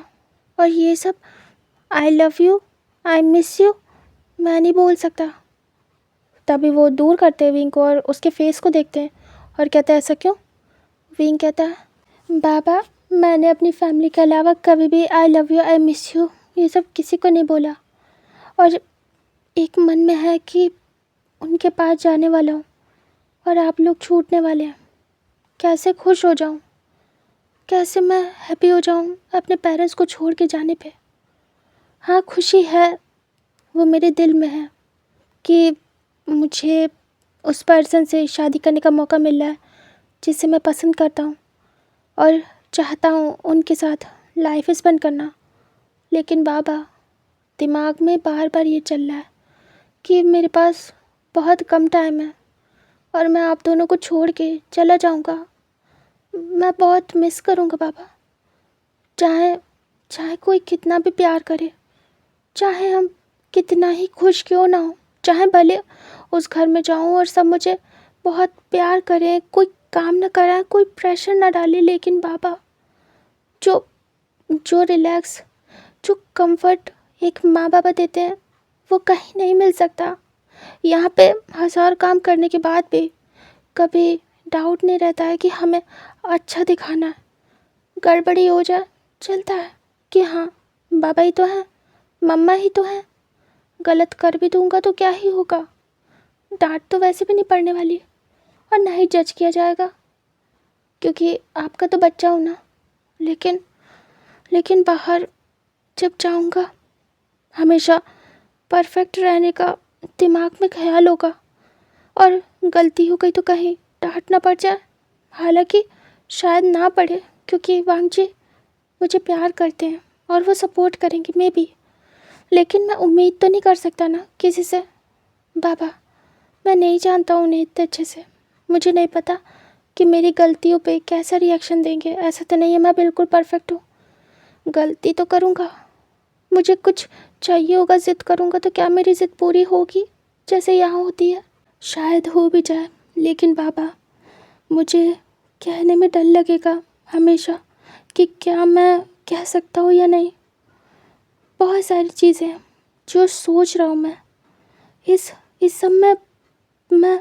और ये सब I love you I miss you मैं नहीं बोल सकता। तभी वो दूर करते हैं विंग को और उसके फेस को देखते हैं और कहता है ऐसा क्यों। विंग कहता है बाबा मैंने अपनी फैमिली के अलावा कभी भी I love you I miss you ये सब किसी को नहीं बोला, और एक मन में है कि उनके पास जाने वाला हूँ और आप लोग छूटने वाले हैं। कैसे खुश हो जाऊँ, कैसे मैं हैप्पी हो जाऊँ अपने पेरेंट्स को छोड़ के जाने पे। हाँ खुशी है, वो मेरे दिल में है कि मुझे उस पर्सन से शादी करने का मौका मिल रहा है जिसे मैं पसंद करता हूँ और चाहता हूँ उनके साथ लाइफ स्पेंड करना। लेकिन बाबा दिमाग में बार बार ये चल रहा है कि मेरे पास बहुत कम टाइम है और मैं आप दोनों को छोड़ के चला जाऊँगा। मैं बहुत मिस करूँगा बाबा, चाहे कोई कितना भी प्यार करे, चाहे हम कितना ही खुश क्यों ना हो, चाहे भले उस घर में जाऊँ और सब मुझे बहुत प्यार करें, कोई काम ना कराए, कोई प्रेशर ना डाले, लेकिन बाबा जो रिलैक्स, जो कंफर्ट एक माँ बाबा देते हैं वो कहीं नहीं मिल सकता। यहाँ पे 1000 काम करने के बाद भी कभी डाउट नहीं रहता है कि हमें अच्छा दिखाना है। गड़बड़ी हो जाए चलता है कि हाँ बाबा ही तो हैं, मम्मा ही तो हैं, गलत कर भी दूंगा तो क्या ही होगा, डांट तो वैसे भी नहीं पड़ने वाली और ना ही जज किया जाएगा। क्योंकि आपका तो बच्चा हो ना। लेकिन लेकिन बाहर जब जाऊंगा हमेशा परफेक्ट रहने का दिमाग में ख्याल होगा, और गलती हो गई तो कहीं डांट ना पड़ जाए। हालांकि शायद ना पड़े, क्योंकि वांग जी मुझे प्यार करते हैं और वो सपोर्ट करेंगे मे बी। लेकिन मैं उम्मीद तो नहीं कर सकता ना किसी से। बाबा, मैं नहीं जानता उन्हें इतने अच्छे से। मुझे नहीं पता कि मेरी गलतियों पे कैसा रिएक्शन देंगे। ऐसा तो नहीं है मैं बिल्कुल परफेक्ट हूँ। गलती तो करूँगा, मुझे कुछ चाहिए होगा, ज़िद करूँगा तो क्या मेरी ज़िद पूरी होगी जैसे यहाँ होती है? शायद हो भी जाए। लेकिन बाबा, मुझे कहने में डर लगेगा हमेशा कि क्या मैं कह सकता हूँ या नहीं। बहुत सारी चीज़ें हैं जो सोच रहा हूँ मैं। इस सब में मैं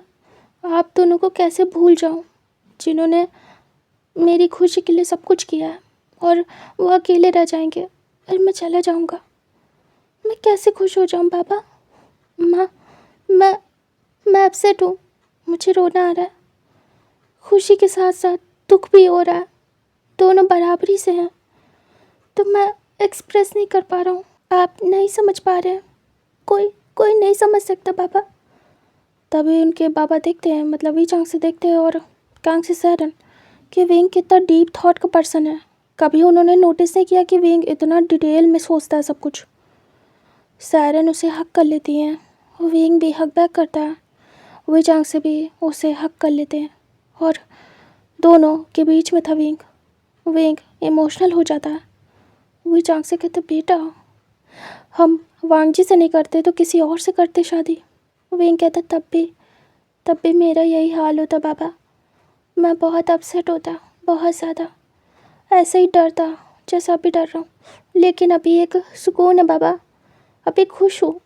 आप दोनों को कैसे भूल जाऊँ, जिन्होंने मेरी खुशी के लिए सब कुछ किया है, और वो अकेले रह जाएंगे और मैं चला जाऊँगा। मैं कैसे खुश हो जाऊँ बाबा? माँ, मैं मैं अपसेट हूँ। मुझे रोना आ रहा है। खुशी के साथ साथ दुख भी हो रहा है। दोनों बराबरी से हैं, तो मैं एक्सप्रेस नहीं कर पा रहा हूँ। आप नहीं समझ पा रहे हैं। कोई कोई नहीं समझ सकता बाबा। तभी उनके बाबा देखते हैं, मतलब वी चांग से देखते हैं और कांग से सहरन, कि विंग कितना डीप थॉट का पर्सन है। कभी उन्होंने नोटिस नहीं किया कि विंग इतना डिटेल में सोचता है सब कुछ। सहरन उसे हक कर लेती हैं, विंग भी हक बैक करता है। वी चांग से भी उसे हक कर लेते हैं, और दोनों के बीच में था विंग। विंग इमोशनल हो जाता है। वी चांग से कहते, बेटा हम वांग जी से नहीं करते तो किसी और से करते शादी। विंग कहता, तब भी मेरा यही हाल होता बाबा। मैं बहुत अपसेट होता, बहुत ज़्यादा। ऐसे ही डरता जैसा अभी डर रहा हूँ। लेकिन अभी एक सुकून है बाबा, अभी खुश हूँ।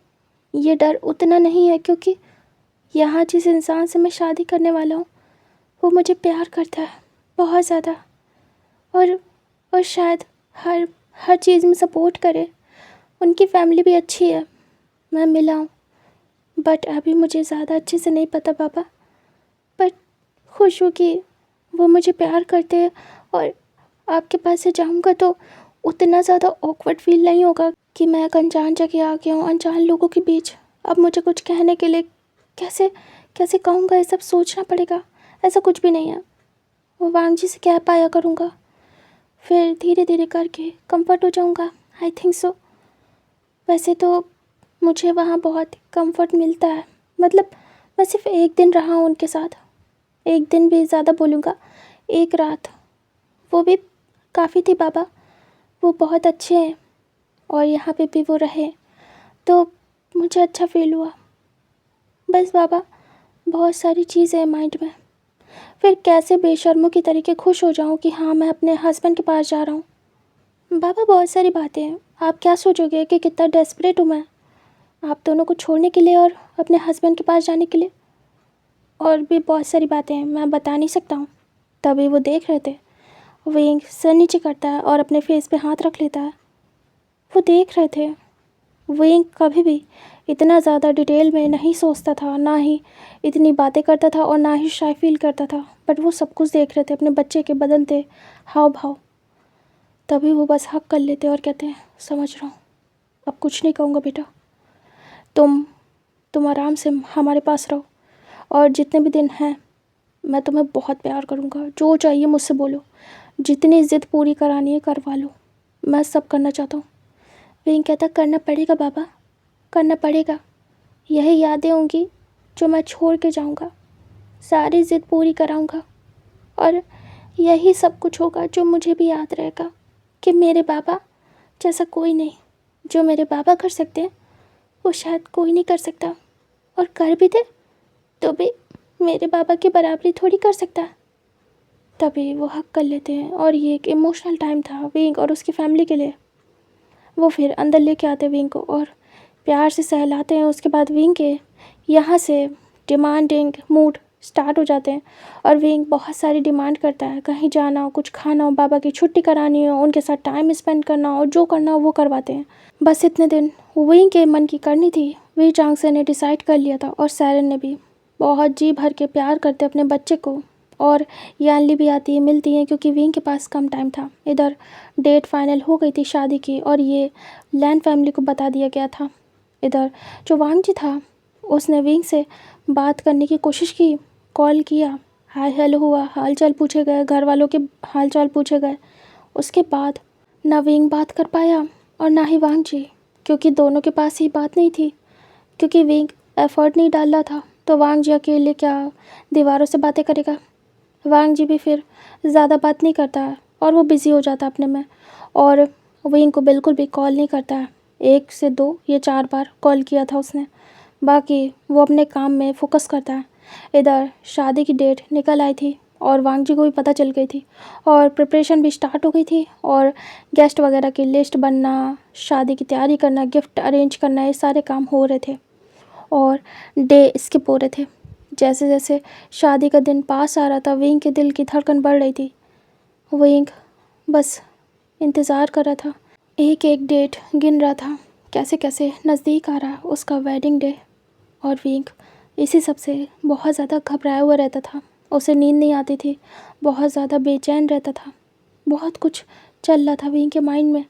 ये डर उतना नहीं है, क्योंकि यहाँ जिस इंसान से मैं शादी करने वाला हूँ वो मुझे प्यार करता है बहुत ज़्यादा, और शायद हर हर चीज़ में सपोर्ट करे। उनकी फैमिली भी अच्छी है, मैं मिला हूँ। बट अभी मुझे ज़्यादा अच्छे से नहीं पता बाबा। बट खुश हूँ कि वो मुझे प्यार करते हैं, और आपके पास से जाऊँगा तो उतना ज़्यादा ऑकवर्ड फील नहीं होगा कि मैं एक अनजान जगह आ गया हूँ, अनजान लोगों के बीच। अब मुझे कुछ कहने के लिए कैसे कैसे कहूँगा, ये सब सोचना पड़ेगा। ऐसा कुछ भी नहीं है, वो वांग जी से कह पाया करूँगा, फिर धीरे धीरे करके कंफर्ट हो जाऊँगा। I think so. वैसे तो मुझे वहाँ बहुत कंफर्ट मिलता है। मतलब मैं सिर्फ एक दिन रहा हूँ उनके साथ, एक दिन भी ज़्यादा बोलूँगा, एक रात, वो भी काफ़ी थी बाबा। वो बहुत अच्छे हैं, और यहाँ पे भी वो रहे तो मुझे अच्छा फील हुआ। बस बाबा, बहुत सारी चीज़ें हैं माइंड में। फिर कैसे बेशर्मों की तरीके खुश हो जाऊँ कि हाँ मैं अपने हस्बैंड के पास जा रहा हूँ। बाबा, बहुत सारी बातें हैं। आप क्या सोचोगे कि कितना डेस्परेट हूँ मैं आप दोनों को छोड़ने के लिए और अपने हस्बैंड के पास जाने के लिए। और भी बहुत सारी बातें हैं, मैं बता नहीं सकता हूँ। तभी वो देख रहे थे। विंग सर नीचे करता है और अपने फेस पे हाथ रख लेता है। वो देख रहे थे। विंग कभी भी इतना ज़्यादा डिटेल में नहीं सोचता था, ना ही इतनी बातें करता था, और ना ही शाय फील करता था। बट वो सब कुछ देख रहे थे, अपने बच्चे के बदलते हाव भाव। तभी वो बस हक कर लेते और कहते हैं, समझ रहा हूँ, अब कुछ नहीं कहूँगा बेटा। तुम आराम से हमारे पास रहो, और जितने भी दिन हैं मैं तुम्हें बहुत प्यार करूँगा। जो चाहिए मुझसे बोलो, जितनी ज़िद पूरी करानी है करवा लो, मैं सब करना चाहता हूँ। विंग कहता, करना पड़ेगा बाबा, करना पड़ेगा। यही यादें होंगी जो मैं छोड़ के जाऊँगा, सारी ज़िद पूरी कराऊँगा, और यही सब कुछ होगा जो मुझे भी याद रहेगा कि मेरे बाबा जैसा कोई नहीं। जो मेरे बाबा कर सकते हैं वो शायद कोई नहीं कर सकता, और कर भी दे तो भी मेरे बाबा की बराबरी थोड़ी कर सकता है। तभी वो हक कर लेते हैं, और ये एक इमोशनल टाइम था विंग और उसकी फैमिली के लिए। वो फिर अंदर लेके आते विंग को और प्यार से सहलाते हैं। उसके बाद विंग के यहाँ से डिमांडिंग मूड स्टार्ट हो जाते हैं, और विंग बहुत सारी डिमांड करता है। कहीं जाना हो, कुछ खाना हो, बाबा की छुट्टी करानी हो, उनके साथ टाइम स्पेंड करना हो, जो करना हो वो करवाते हैं। बस इतने दिन विंग के मन की करनी थी। वी चांग से ने डिसाइड कर लिया था, और सैरन ने भी बहुत जी भर के प्यार करते अपने बच्चे को और यानली भी आती है, मिलती हैं क्योंकि विंग के पास कम टाइम था। इधर डेट फाइनल हो गई थी शादी की और ये लैन फैमिली को बता दिया गया था। इधर जो वांग जी था उसने विंग से बात करने की कोशिश की, कॉल किया, हाय हेलो हुआ, हाल चाल पूछे गए, घर वालों के हाल चाल पूछे गए। उसके बाद ना विंग बात कर पाया और ना ही वांग जी, क्योंकि दोनों के पास ही बात नहीं थी। क्योंकि विंग एफर्ट नहीं डाल रहा था तो वांग जी अकेले क्या दीवारों से बातें करेगा। वांग जी भी फिर ज़्यादा बात नहीं करता है और वो बिज़ी हो जाता है अपने में, और विंग को बिल्कुल भी कॉल नहीं करता है। 1 से 2 या 4 बार कॉल किया था उसने, बाकी वो अपने काम में फोकस करता है। इधर शादी की डेट निकल आई थी और वांग जी को भी पता चल गई थी और प्रिपरेशन भी स्टार्ट हो गई थी और गेस्ट वगैरह की लिस्ट बनना, शादी की तैयारी करना, गिफ्ट अरेंज करना, ये सारे काम हो रहे थे और डे स्किप हो रहे थे। जैसे जैसे शादी का दिन पास आ रहा था विंग के दिल की धड़कन बढ़ रही थी। विंग बस इंतज़ार कर रहा था, एक एक डेट गिन रहा था, कैसे कैसे नज़दीक आ रहा उसका वेडिंग डे। और विंग इसी सब से बहुत ज़्यादा घबराया हुआ रहता था, उसे नींद नहीं आती थी, बहुत ज़्यादा बेचैन रहता था, बहुत कुछ चल रहा था विंग के माइंड में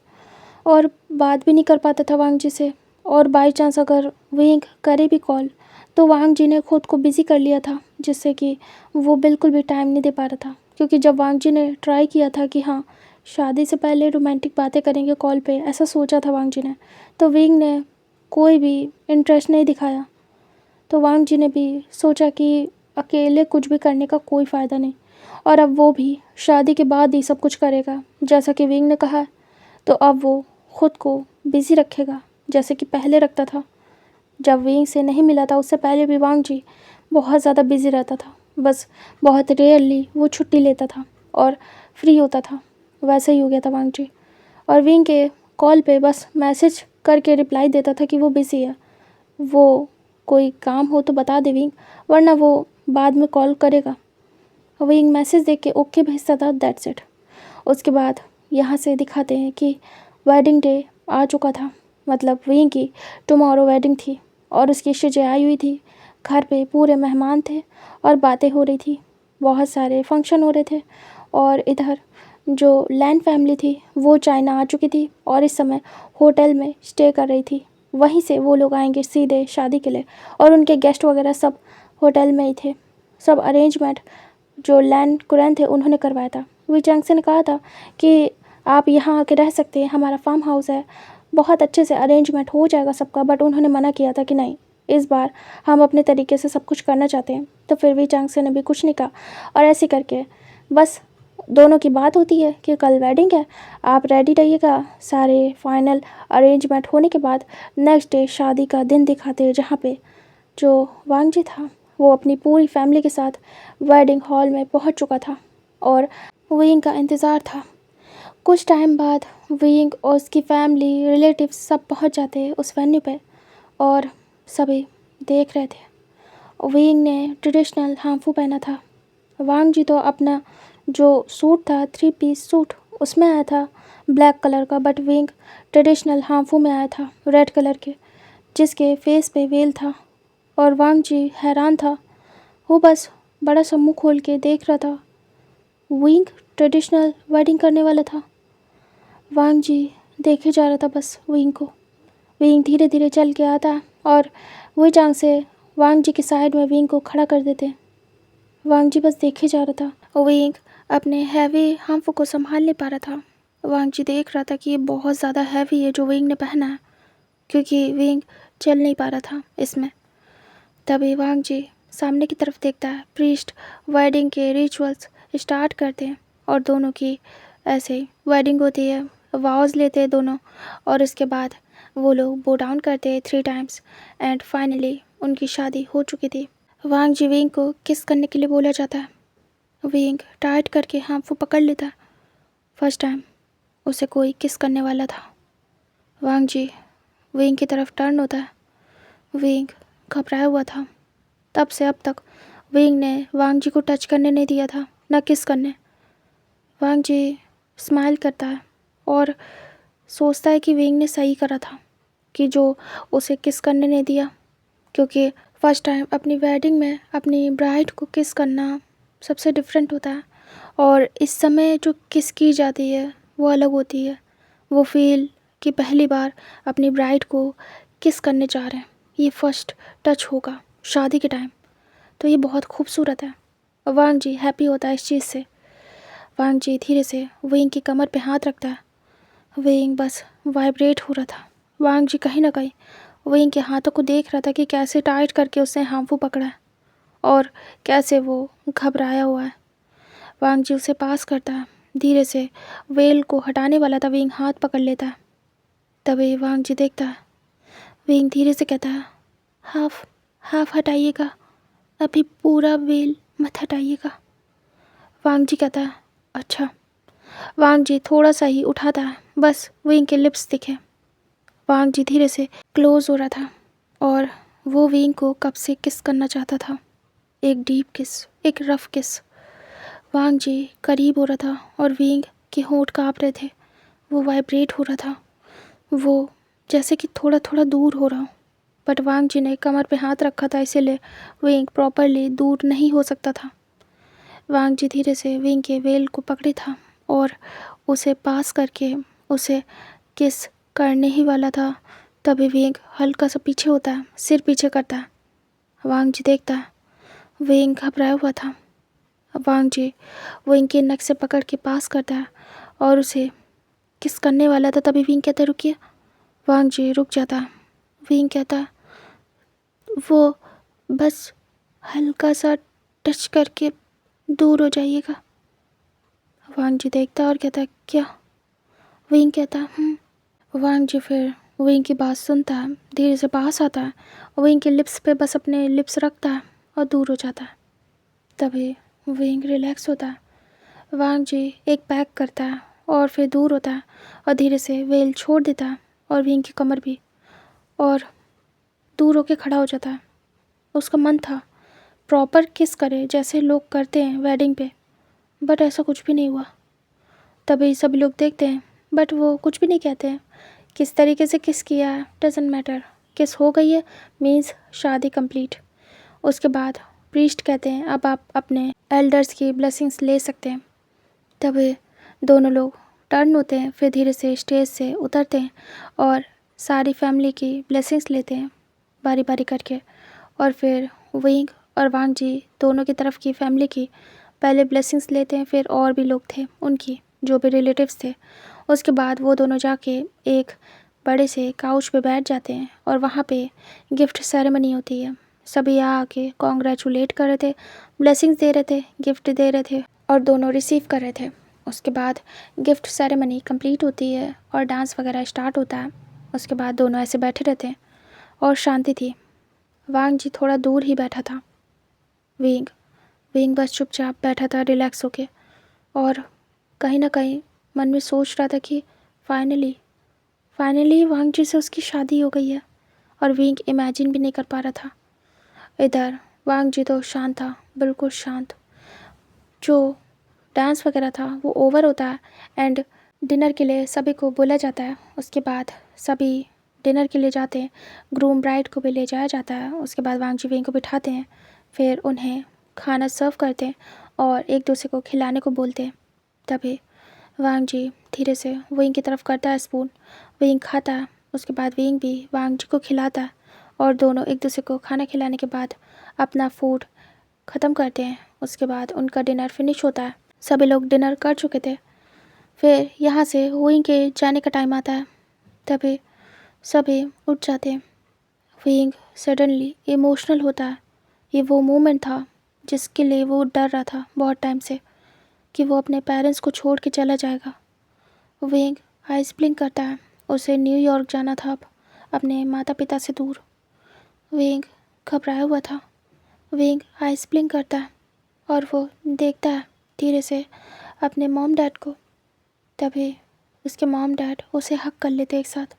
और बात भी नहीं कर पाता था वांग जी से। और बाई चांस अगर विंग करे भी कॉल तो वांग जी ने खुद को बिज़ी कर लिया था, जिससे कि वो बिल्कुल भी टाइम नहीं दे पा रहा था। क्योंकि जब वांग जी ने ट्राई किया था कि हाँ शादी से पहले रोमांटिक बातें करेंगे कॉल पे, ऐसा सोचा था वांग जी ने, तो विंग ने कोई भी इंटरेस्ट नहीं दिखाया। तो वांग जी ने भी सोचा कि अकेले कुछ भी करने का कोई फ़ायदा नहीं, और अब वो भी शादी के बाद ही सब कुछ करेगा जैसा कि विंग ने कहा। तो अब वो खुद को बिज़ी रखेगा जैसे कि पहले रखता था। जब विंग से नहीं मिला था उससे पहले भी वांग जी बहुत ज़्यादा बिज़ी रहता था, बस बहुत रेयरली वो छुट्टी लेता था और फ्री होता था। वैसा ही हो गया था वांग जी, और विंग के कॉल पे बस मैसेज करके रिप्लाई देता था कि वो बिज़ी है, वो कोई काम हो तो बता दे विंग, वरना वो बाद में कॉल करेगा। विंग मैसेज देख के ओके भेजता था, दैट्स इट। उसके बाद यहाँ से दिखाते हैं कि वेडिंग डे आ चुका था, मतलब विंग की टुमारो वेडिंग थी और उसकी शिजे आई हुई थी। घर पे पूरे मेहमान थे और बातें हो रही थी, बहुत सारे फंक्शन हो रहे थे। और इधर जो लैन फैमिली थी वो चाइना आ चुकी थी और इस समय होटल में स्टे कर रही थी। वहीं से वो लोग आएंगे सीधे शादी के लिए, और उनके गेस्ट वगैरह सब होटल में ही थे। सब अरेंजमेंट जो लैन कुरैन थे उन्होंने करवाया था। वी चैंग से ने कहा था कि आप यहाँ आके रह सकते हैं, हमारा फार्म हाउस है, बहुत अच्छे से अरेंजमेंट हो जाएगा सबका। बट उन्होंने मना किया था कि नहीं, इस बार हम अपने तरीके से सब कुछ करना चाहते हैं। तो फिर वी चैंग से ने भी कुछ नहीं कहा, और ऐसे करके बस दोनों की बात होती है कि कल वेडिंग है, आप रेडी रहिएगा। सारे फाइनल अरेंजमेंट होने के बाद नेक्स्ट डे शादी का दिन दिखाते हैं, जहाँ पे जो वांग जी था वो अपनी पूरी फैमिली के साथ वेडिंग हॉल में पहुंच चुका था और विंग का इंतज़ार था। कुछ टाइम बाद विंग और उसकी फैमिली रिलेटिव्स सब पहुंच जाते हैं उस वेन्यू पे और सभी देख रहे थे। विंग ने ट्रेडिशनल हांफू पहना था, वांग जी तो अपना जो सूट था 3 पीस सूट उसमें आया था ब्लैक कलर का, बट विंग ट्रेडिशनल हांफू में आया था रेड कलर के, जिसके फेस पे वेल था। और वांग जी हैरान था, वो बस बड़ा सा मुँह खोल के देख रहा था। विंग ट्रेडिशनल वेडिंग करने वाला था। वांग जी देखे जा रहा था बस विंग को। विंग धीरे धीरे चल के आता और वही चांग से वांग जी के साइड में विंग को खड़ा कर देते। वांग जी बस देखे जा रहा था। विंग अपने हैवी हांफू को संभाल नहीं पा रहा था। वांग जी देख रहा था कि ये बहुत ज़्यादा हैवी है जो विंग ने पहना है, क्योंकि विंग चल नहीं पा रहा था इसमें। तभी वांग जी सामने की तरफ देखता है, प्रीस्ट वेडिंग के रिचुअल्स स्टार्ट करते हैं और दोनों की ऐसे वेडिंग होती है, वाउज लेते हैं दोनों, और उसके बाद वो लोग बो डाउन करते हैं 3 टाइम्स एंड फाइनली उनकी शादी हो चुकी थी। वांग जी विंग को किस करने के लिए बोला जाता है। विंग टाइट करके हाथ वो पकड़ लेता है। फर्स्ट टाइम उसे कोई किस करने वाला था। वांग जी विंग की तरफ टर्न होता है। विंग घबराया हुआ था। तब से अब तक विंग ने वांग जी को टच करने नहीं दिया था, न किस करने। वांग जी स्माइल करता है और सोचता है कि विंग ने सही करा था कि जो उसे किस करने नहीं दिया, क्योंकि फर्स्ट टाइम अपनी वेडिंग में अपनी ब्राइड को किस करना सबसे डिफरेंट होता है। और इस समय जो किस की जाती है वो अलग होती है। वो फील कि पहली बार अपनी ब्राइड को किस करने जा रहे हैं, ये फर्स्ट टच होगा शादी के टाइम, तो ये बहुत खूबसूरत है। वांग जी हैप्पी होता है इस चीज़ से। वांग जी धीरे से विंग की कमर पे हाथ रखता है। विंग बस वाइब्रेट हो रहा था। वांग जी कहीं ना कहीं विंग के हाथों को देख रहा था कि कैसे टाइट करके उसने हाम्फू पकड़ा है और कैसे वो घबराया हुआ है। वांग जी उसे पास करता है। धीरे से वेल को हटाने वाला था, विंग हाथ पकड़ लेता है। तभी वांग जी देखता है। विंग धीरे से कहता है, हाफ हाफ हटाइएगा, अभी पूरा वेल मत हटाइएगा। वांग जी कहता है, अच्छा। वांग जी थोड़ा सा ही उठाता है, बस विंग के लिप्स दिखे। वांग जी धीरे से क्लोज हो रहा था और वो विंग को कब से किस करना चाहता था। एक डीप किस, एक रफ किस। वांग जी करीब हो रहा था और विंग के होंठ काँप रहे थे। वो वाइब्रेट हो रहा था, वो जैसे कि थोड़ा थोड़ा दूर हो रहा हूँ। बट वांग जी ने कमर पे हाथ रखा था, इसीलिए विंग प्रॉपरली दूर नहीं हो सकता था। वांग जी धीरे से विंग के वेल को पकड़े था और उसे पास करके उसे किस करने ही वाला था। तभी विंग हल्का सा पीछे होता है, सिर पीछे करता है। वांग जी देखता है, विंग घबराया हुआ था। वांग जी विंग के नक से पकड़ के पास करता है और उसे किस करने वाला था। तभी विंग कहता है, रुकिए। वांग जी रुक जाता है। विंग कहता है, वो बस हल्का सा टच करके दूर हो जाइएगा। वांग जी देखता है और कहता है, क्या? विंग कहता है, वांग जी फिर विंग की बात सुनता है, धीरे से पास आता है, विंग के लिप्स पे बस अपने लिप्स रखता है और दूर हो जाता है। तभी विंग रिलैक्स होता है। वांग जी एक पैक करता है और फिर दूर होता है और धीरे से वेल छोड़ देता है और विंग की कमर भी, और दूर होके खड़ा हो जाता है। उसका मन था प्रॉपर किस करे जैसे लोग करते हैं वेडिंग पे, बट ऐसा कुछ भी नहीं हुआ। तभी सभी लोग देखते हैं बट वो कुछ भी नहीं कहते हैं। किस तरीके से किस किया है डजेंट मैटर, किस हो गई है मीन्स शादी कंप्लीट। उसके बाद प्रीस्ट कहते हैं, अब आप अपने एल्डर्स की ब्लेसिंग्स ले सकते हैं। तभी दोनों लोग टर्न होते हैं, फिर धीरे से स्टेज से उतरते हैं और सारी फैमिली की ब्लेसिंग्स लेते हैं बारी बारी करके। और फिर विंग और वांग जी दोनों की तरफ की फैमिली की पहले ब्लेसिंग्स लेते हैं, फिर और भी लोग थे उनकी जो भी रिलेटिव्स थे। उसके बाद वो दोनों जाके एक बड़े से काउच पे बैठ जाते हैं और वहाँ पे गिफ्ट सेरेमनी होती है। सभी आके कॉन्ग्रेचुलेट कर रहे थे, ब्लेसिंग्स दे रहे थे, गिफ्ट दे रहे थे और दोनों रिसीव कर रहे थे। उसके बाद गिफ्ट सेरेमनी कंप्लीट होती है और डांस वगैरह स्टार्ट होता है। उसके बाद दोनों ऐसे बैठे रहते हैं और शांति थी। वांग जी थोड़ा दूर ही बैठा था। विंग विंग बस चुपचाप बैठा था रिलैक्स होके और कहीं ना कहीं मन में सोच रहा था कि फाइनली वांग जी से उसकी शादी हो गई है। और विंग इमेजिन भी नहीं कर पा रहा था। इधर वांग जी तो शांत था, बिल्कुल शांत। जो डांस वगैरह था वो ओवर होता है एंड डिनर के लिए सभी को बोला जाता है। उसके बाद सभी डिनर के लिए जाते हैं, ग्रूम ब्राइड को भी ले जाया जाता है। उसके बाद वांग जी विंग को बिठाते हैं, फिर उन्हें खाना सर्व करते हैं और एक दूसरे को खिलाने को बोलते हैं। तभी वांग जी धीरे से विंग की तरफ करता है स्पून, विंग खाता है। उसके बाद विंग भी वांग जी को खिलाता है और दोनों एक दूसरे को खाना खिलाने के बाद अपना फूड ख़त्म करते हैं। उसके बाद उनका डिनर फिनिश होता है। सभी लोग डिनर कर चुके थे। फिर यहाँ से विंग के जाने का टाइम आता है। तभी सभी उठ जाते हैं। विंग सडनली इमोशनल होता है। ये वो मोमेंट था जिसके लिए वो डर रहा था बहुत टाइम से कि वो अपने पेरेंट्स को छोड़ के चला जाएगा। विंग आइस ब्लिंक करता है। उसे न्यूयॉर्क जाना था अब, अपने माता पिता से दूर। विंग घबराया हुआ था। विंग आइस ब्लिंक करता है और वो देखता है धीरे से अपने मॉम डैड को। तभी उसके मॉम डैड उसे हक कर लेते एक साथ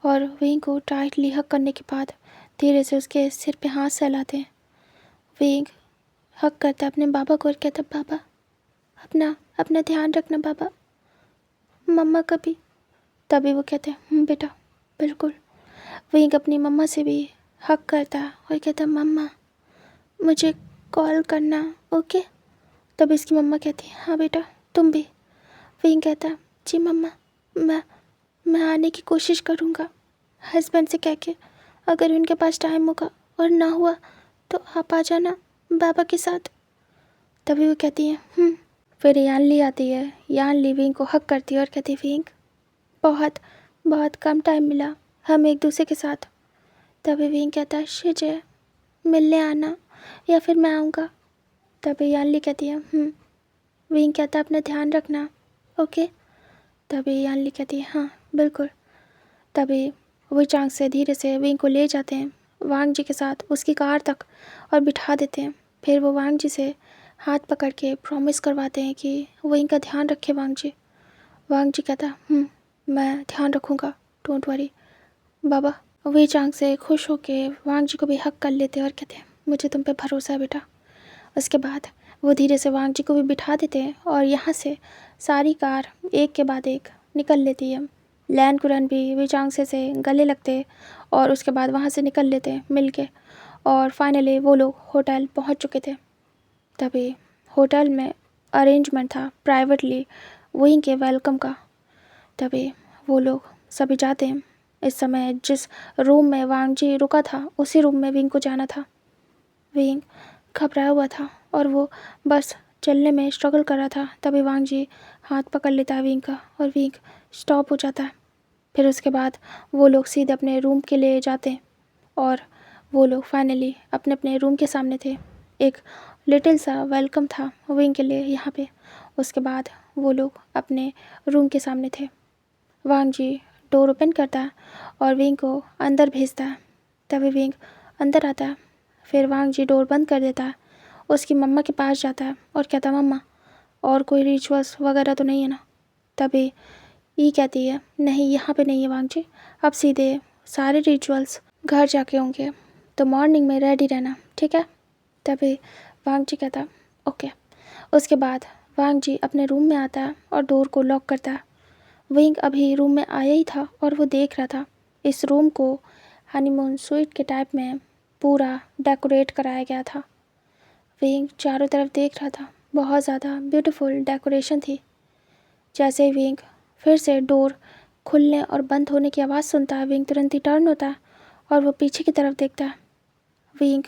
और विंग को टाइटली हक करने के बाद धीरे से उसके सिर पे हाथ सहलाते हैं। विंग हक करता है अपने बाबा को और कहता, बाबा अपना अपना ध्यान रखना बाबा, मम्मा का भी। तभी वो कहते हैं, बेटा बिल्कुल। विंग अपनी मम्मा से भी हक करता है और कहता, मम्मा मुझे कॉल करना, ओके। तब इसकी मम्मा कहती है हाँ बेटा तुम भी। विंग कहता है जी मम्मा, मैं आने की कोशिश करूँगा हस्बैंड से कह के, अगर उनके पास टाइम होगा, और ना हुआ तो आप आ जाना बाबा के साथ। तभी वो कहती है। फिर यानली आती है। यानली विंग को हक करती है और कहती है विंग बहुत बहुत कम टाइम मिला हम एक दूसरे के साथ। तभी विंग कहता है शिजय मिलने आना या फिर मैं आऊँगा। तभी यानली कहती है विंग कहता है अपना ध्यान रखना ओके। तभी यानली कहती है हाँ बिल्कुल। तभी वो चांग से धीरे से विंग को ले जाते हैं वांग जी के साथ उसकी कार तक और बिठा देते हैं। फिर वो वांग जी से हाथ पकड़ के प्रॉमिस करवाते हैं कि वो इनका ध्यान रखे वांग जी। वांग जी कहता मैं ध्यान रखूँगा डोंट वरी बाबा। वे चांग से खुश होके वांग जी को भी हक कर लेते हैं और कहते हैं मुझे तुम पे भरोसा है बेटा। उसके बाद वो धीरे से वांग जी को भी बिठा देते हैं और यहाँ से सारी कार एक के बाद एक निकल लेती है। लैन कुरन भी वे चांग से गले लगते और उसके बाद वहाँ से निकल लेते मिल के, और फाइनली वो लोग होटल पहुँच चुके थे। तभी होटल में अरेंजमेंट था प्राइवेटली विंग के वेलकम का। तभी वो लोग सभी जाते हैं। इस समय जिस रूम में वांग जी रुका था उसी रूम में विंग को जाना था। विंग घबराया हुआ था और वो बस चलने में स्ट्रगल कर रहा था। तभी वांग जी हाथ पकड़ लेता है विंग का और विंग स्टॉप हो जाता है। फिर उसके बाद वो लोग सीधे अपने रूम के लिए जाते हैं और वो लोग फाइनली अपने अपने रूम के सामने थे। एक लिटिल सा वेलकम था विंग के लिए यहाँ पे। उसके बाद वो लोग अपने रूम के सामने थे। वांग जी डोर ओपन करता है और विंग को अंदर भेजता है। तभी विंग अंदर आता है। फिर वांग जी डोर बंद कर देता है, उसकी मम्मा के पास जाता है और कहता है मम्मा और कोई रिचुअल्स वगैरह तो नहीं है ना। तभी ये कहती है नहीं यहाँ पे नहीं है वांग जी, अब सीधे सारे रिचुअल्स घर जाके होंगे, तो मॉर्निंग में रेडी रहना ठीक है। तभी वांग जी कहता ओके। उसके बाद वांग जी अपने रूम में आता है और डोर को लॉक करता है। विंग अभी रूम में आया ही था और वो देख रहा था इस रूम को हनीमून स्वीट के टाइप में पूरा डेकोरेट कराया गया था। विंग चारों तरफ देख रहा था, बहुत ज़्यादा ब्यूटीफुल डेकोरेशन थी। जैसे ही विंग फिर से डोर खुलने और बंद होने की आवाज़ सुनता है, विंग तुरंत ही टर्न होता है और वो पीछे की तरफ देखता है। विंग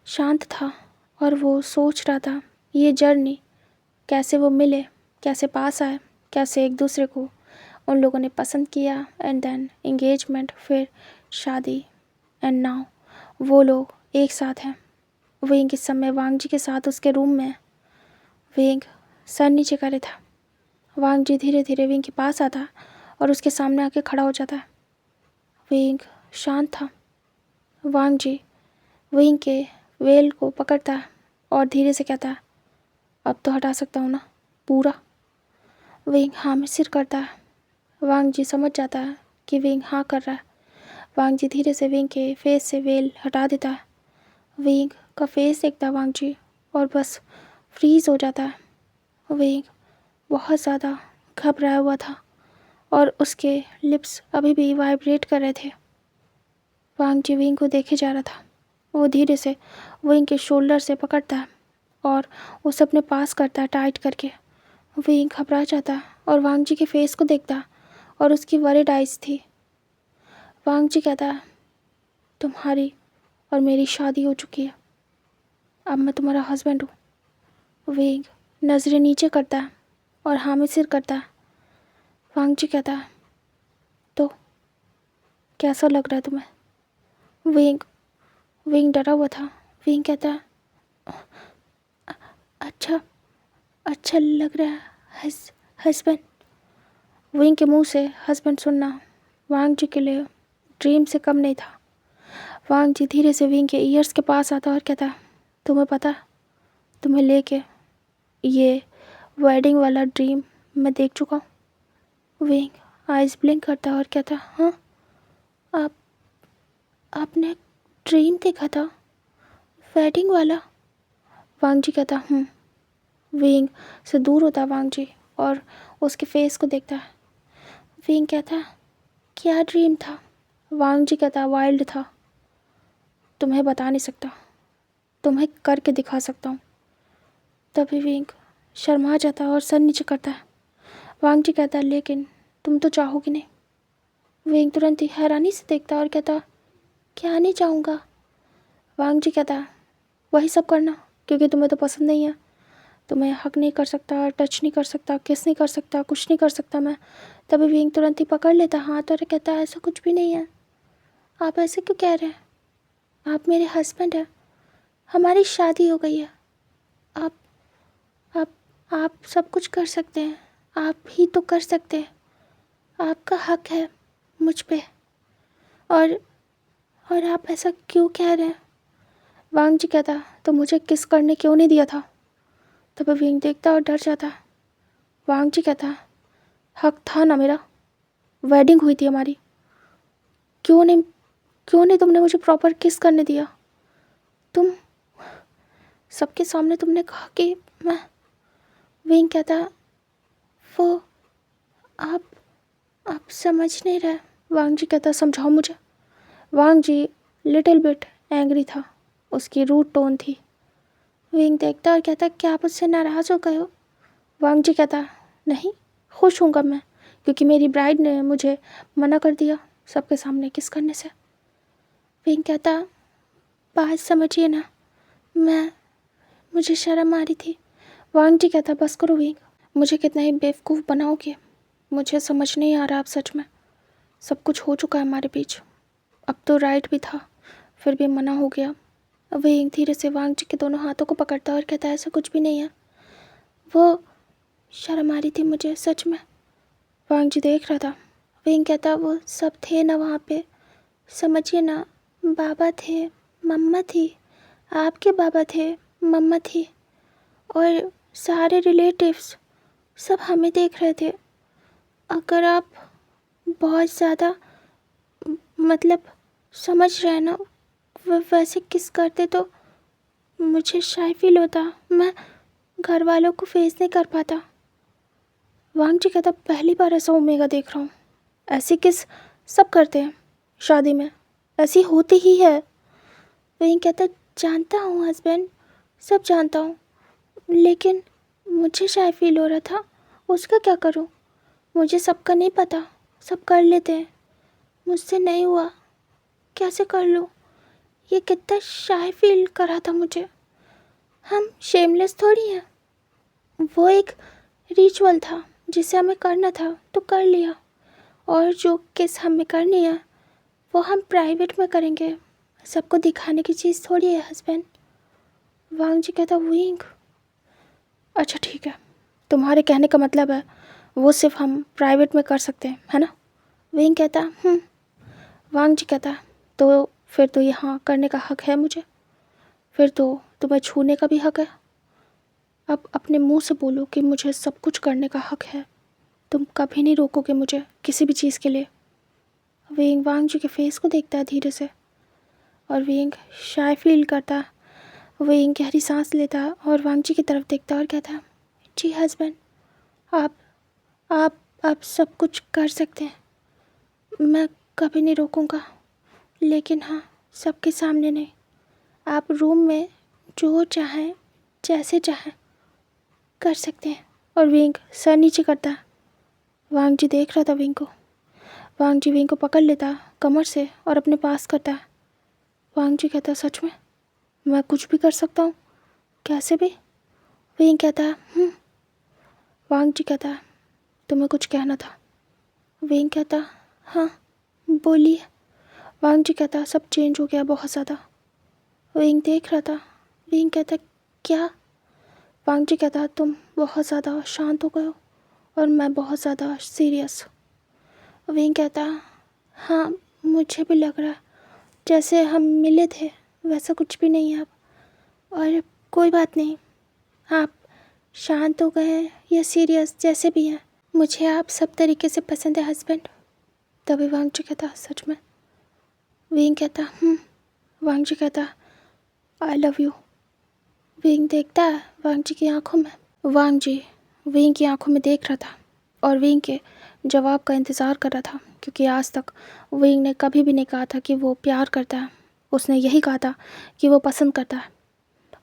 शांत था और वो सोच रहा था ये जर्नी कैसे वो मिले, कैसे पास आए, कैसे एक दूसरे को उन लोगों ने पसंद किया, एंड देन एंगेजमेंट, फिर शादी, एंड नाउ वो लोग एक साथ हैं। विंग इस समय वांग जी के साथ उसके रूम में है। विंग सर नीचे करे था। वांग जी धीरे धीरे विंग के पास आता और उसके सामने आके खड़ा हो जाता है। विंग शांत था। वांग जी विंग के वेल को पकड़ता है और धीरे से कहता है अब तो हटा सकता हूँ ना पूरा। विंग हाँ में सिर करता है। वांग जी समझ जाता है कि विंग हाँ कर रहा है। वांग जी धीरे से विंग के फेस से वेल हटा देता है। विंग का फेस देखता है वांग जी और बस फ्रीज हो जाता है। विंग बहुत ज़्यादा घबराया हुआ था और उसके लिप्स अभी भी वाइब्रेट कर रहे थे। वांग जी विंग को देखे जा रहा था। वो धीरे से विंग के शोल्डर से पकड़ता है और उसे अपने पास करता है टाइट करके। विंग घबरा जाता है और वांग जी के फेस को देखता है और उसकी वरिड आइज थी। वांग जी कहता है तुम्हारी और मेरी शादी हो चुकी है, अब मैं तुम्हारा हस्बैंड हूँ। विंग नज़रें नीचे करता है और हाँ में सिर करता है। वांग जी कहता है तो कैसा लग रहा है तुम्हें? विंग डरा हुआ था। विंग कहता है अच्छा अच्छा लग रहा है हस्बैंड। विंग के मुंह से हस्बैंड सुनना वांग जी के लिए ड्रीम से कम नहीं था। वांग जी धीरे से विंग के ईयर्स के पास आता और कहता तुम्हें पता, तुम्हें लेके ये वेडिंग वाला ड्रीम मैं देख चुका हूँ। विंग आइज ब्लिंक करता और कहता हाँ आपने ड्रीम देखा था वेडिंग वाला? वांग जी कहता विंग से दूर होता वांग जी और उसके फेस को देखता है। विंग कहता क्या ड्रीम था? वांग जी कहता वाइल्ड था, तुम्हें बता नहीं सकता, तुम्हें करके दिखा सकता हूँ। तभी विंग शर्मा जाता है और सर नीचे करता है। वांग जी कहता है, लेकिन तुम तो चाहोगी नहीं। विंग तुरंत ही हैरानी से देखता और कहता, क्या नहीं चाहूँगा? वांग जी कहता, वही सब करना, क्योंकि तुम्हें तो पसंद नहीं है। तुम्हें हक नहीं कर सकता, टच नहीं कर सकता, किस नहीं कर सकता, कुछ नहीं कर सकता मैं। तभी विंग तुरंत ही पकड़ लेता हाथ और कहता है, ऐसा कुछ भी नहीं है। आप ऐसे क्यों कह रहे हैं? आप मेरे हस्बैंड हैं, हमारी शादी हो गई है। आप आप आप सब कुछ कर सकते हैं, आप ही तो कर सकते हैं। आपका हक है मुझ पे, और आप ऐसा क्यों कह रहे हैं? वांग जी कहता, तो मुझे किस करने क्यों नहीं दिया था? तभी विंग देखता और डर जाता। वांग जी कहता, हक था ना मेरा, वेडिंग हुई थी हमारी, क्यों नहीं तुमने मुझे प्रॉपर किस करने दिया? तुम सबके सामने तुमने कहा कि मैं। विंग कहता, वो आप समझ नहीं रहे। वांग जी कहता, समझाओ मुझे। वांग जी लिटिल बिट एंग्री था, उसकी रूड टोन थी। विंग देखता और कहता, क्या आप उससे नाराज़ हो गए हो? वांग जी कहता, नहीं, खुश हूँगा मैं, क्योंकि मेरी ब्राइड ने मुझे मना कर दिया सबके सामने किस करने से। विंग कहता, बात समझिए ना, मुझे शर्म आ रही थी। वांग जी कहता, बस करो विंग, मुझे कितना ही बेवकूफ़ बनाओगे, मुझे समझ नहीं आ रहा। आप सच में सब कुछ हो चुका है हमारे बीच, अब तो राइट भी था, फिर भी मना हो गया। विंग धीरे से वांग जी के दोनों हाथों को पकड़ता और कहता, ऐसा कुछ भी नहीं है, वो शर्म आ रही थी मुझे सच में। वांग जी देख रहा था। विंग कहता, वो सब थे ना वहाँ पे, समझिए ना, बाबा थे, मम्मा थी, आपके बाबा थे, मम्मा थी, और सारे रिलेटिव्स सब हमें देख रहे थे। अगर आप बहुत ज़्यादा मतलब समझ रहे हैं ना, वैसे किस करते तो मुझे शाय फील होता, मैं घर वालों को फेस नहीं कर पाता। वांग जी कहता, पहली बार ऐसा ओमेगा देख रहा हूँ। ऐसी किस सब करते हैं शादी में, ऐसी होती ही है। विंग कहता, जानता हूँ हस्बैंड, सब जानता हूँ, लेकिन मुझे शाय फील हो रहा था, उसका क्या करूँ? मुझे सबका नहीं पता, सब कर लेते हैं, मुझसे नहीं हुआ, कैसे कर लूँ? ये कितना शाय फील कर रहा था मुझे। हम शेमलेस थोड़ी हैं, वो एक रिचुअल था जिसे हमें करना था तो कर लिया, और जो किस हमें करनी है वो हम प्राइवेट में करेंगे, सबको दिखाने की चीज़ थोड़ी है हस्बैंड। वांग जी कहता, विंग, अच्छा ठीक है, तुम्हारे कहने का मतलब है वो सिर्फ हम प्राइवेट में कर सकते हैं, है ना? विंग कहता, वांग जी कहता, तो फिर तो यहाँ करने का हक है मुझे, फिर तो तुम्हें छूने का भी हक है। अब अपने मुंह से बोलो कि मुझे सब कुछ करने का हक है, तुम कभी नहीं रोकोगे मुझे किसी भी चीज़ के लिए। विंग वांग जी के फेस को देखता है धीरे से, और विंग शाय फील करता। विंग गहरी सांस लेता और वांग जी की तरफ देखता और कहता, जी हस्बैंड, आप आप सब कुछ कर सकते हैं, मैं कभी नहीं रोकूंगा, लेकिन हाँ, सबके सामने नहीं। आप रूम में जो चाहें जैसे चाहें कर सकते हैं। और विंग सर नीचे करता। वांग जी देख रहा था विंग को। वांग जी विंग को पकड़ लेता कमर से और अपने पास करता। वांग जी कहता, सच में मैं कुछ भी कर सकता हूँ, कैसे भी? विंग कहता, वांग जी कहता, तुम्हें कुछ कहना था? विंग कहता, हाँ बोलिए। वांग जी कहता, सब चेंज हो गया बहुत ज़्यादा। विंग देख रहा था। विंग कहता, क्या? वांग जी कहता, तुम बहुत ज़्यादा शांत हो गए हो और मैं बहुत ज़्यादा सीरियस। विंग कहता, हाँ मुझे भी लग रहा जैसे हम मिले थे वैसा कुछ भी नहीं है अब, और कोई बात नहीं, आप शांत हो गए हैं या सीरियस जैसे भी हैं, मुझे आप सब तरीके से पसंद है हस्बैंड। तभी वांग जी कहता, सच में? विंग कहता, वांग जी कहता, आई लव यू। विंग देखता है वांग जी की आंखों में। वांग जी विंग की आंखों में देख रहा था और विंग के जवाब का इंतज़ार कर रहा था, क्योंकि आज तक विंग ने कभी भी नहीं कहा था कि वो प्यार करता है। उसने यही कहा था कि वो पसंद करता है।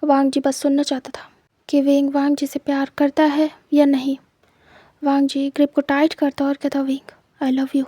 वांग जी बस सुनना चाहता था कि विंग वांग जी से प्यार करता है या नहीं। वांग जी ग्रिप को टाइट करता और कहता, विंग आई लव यू।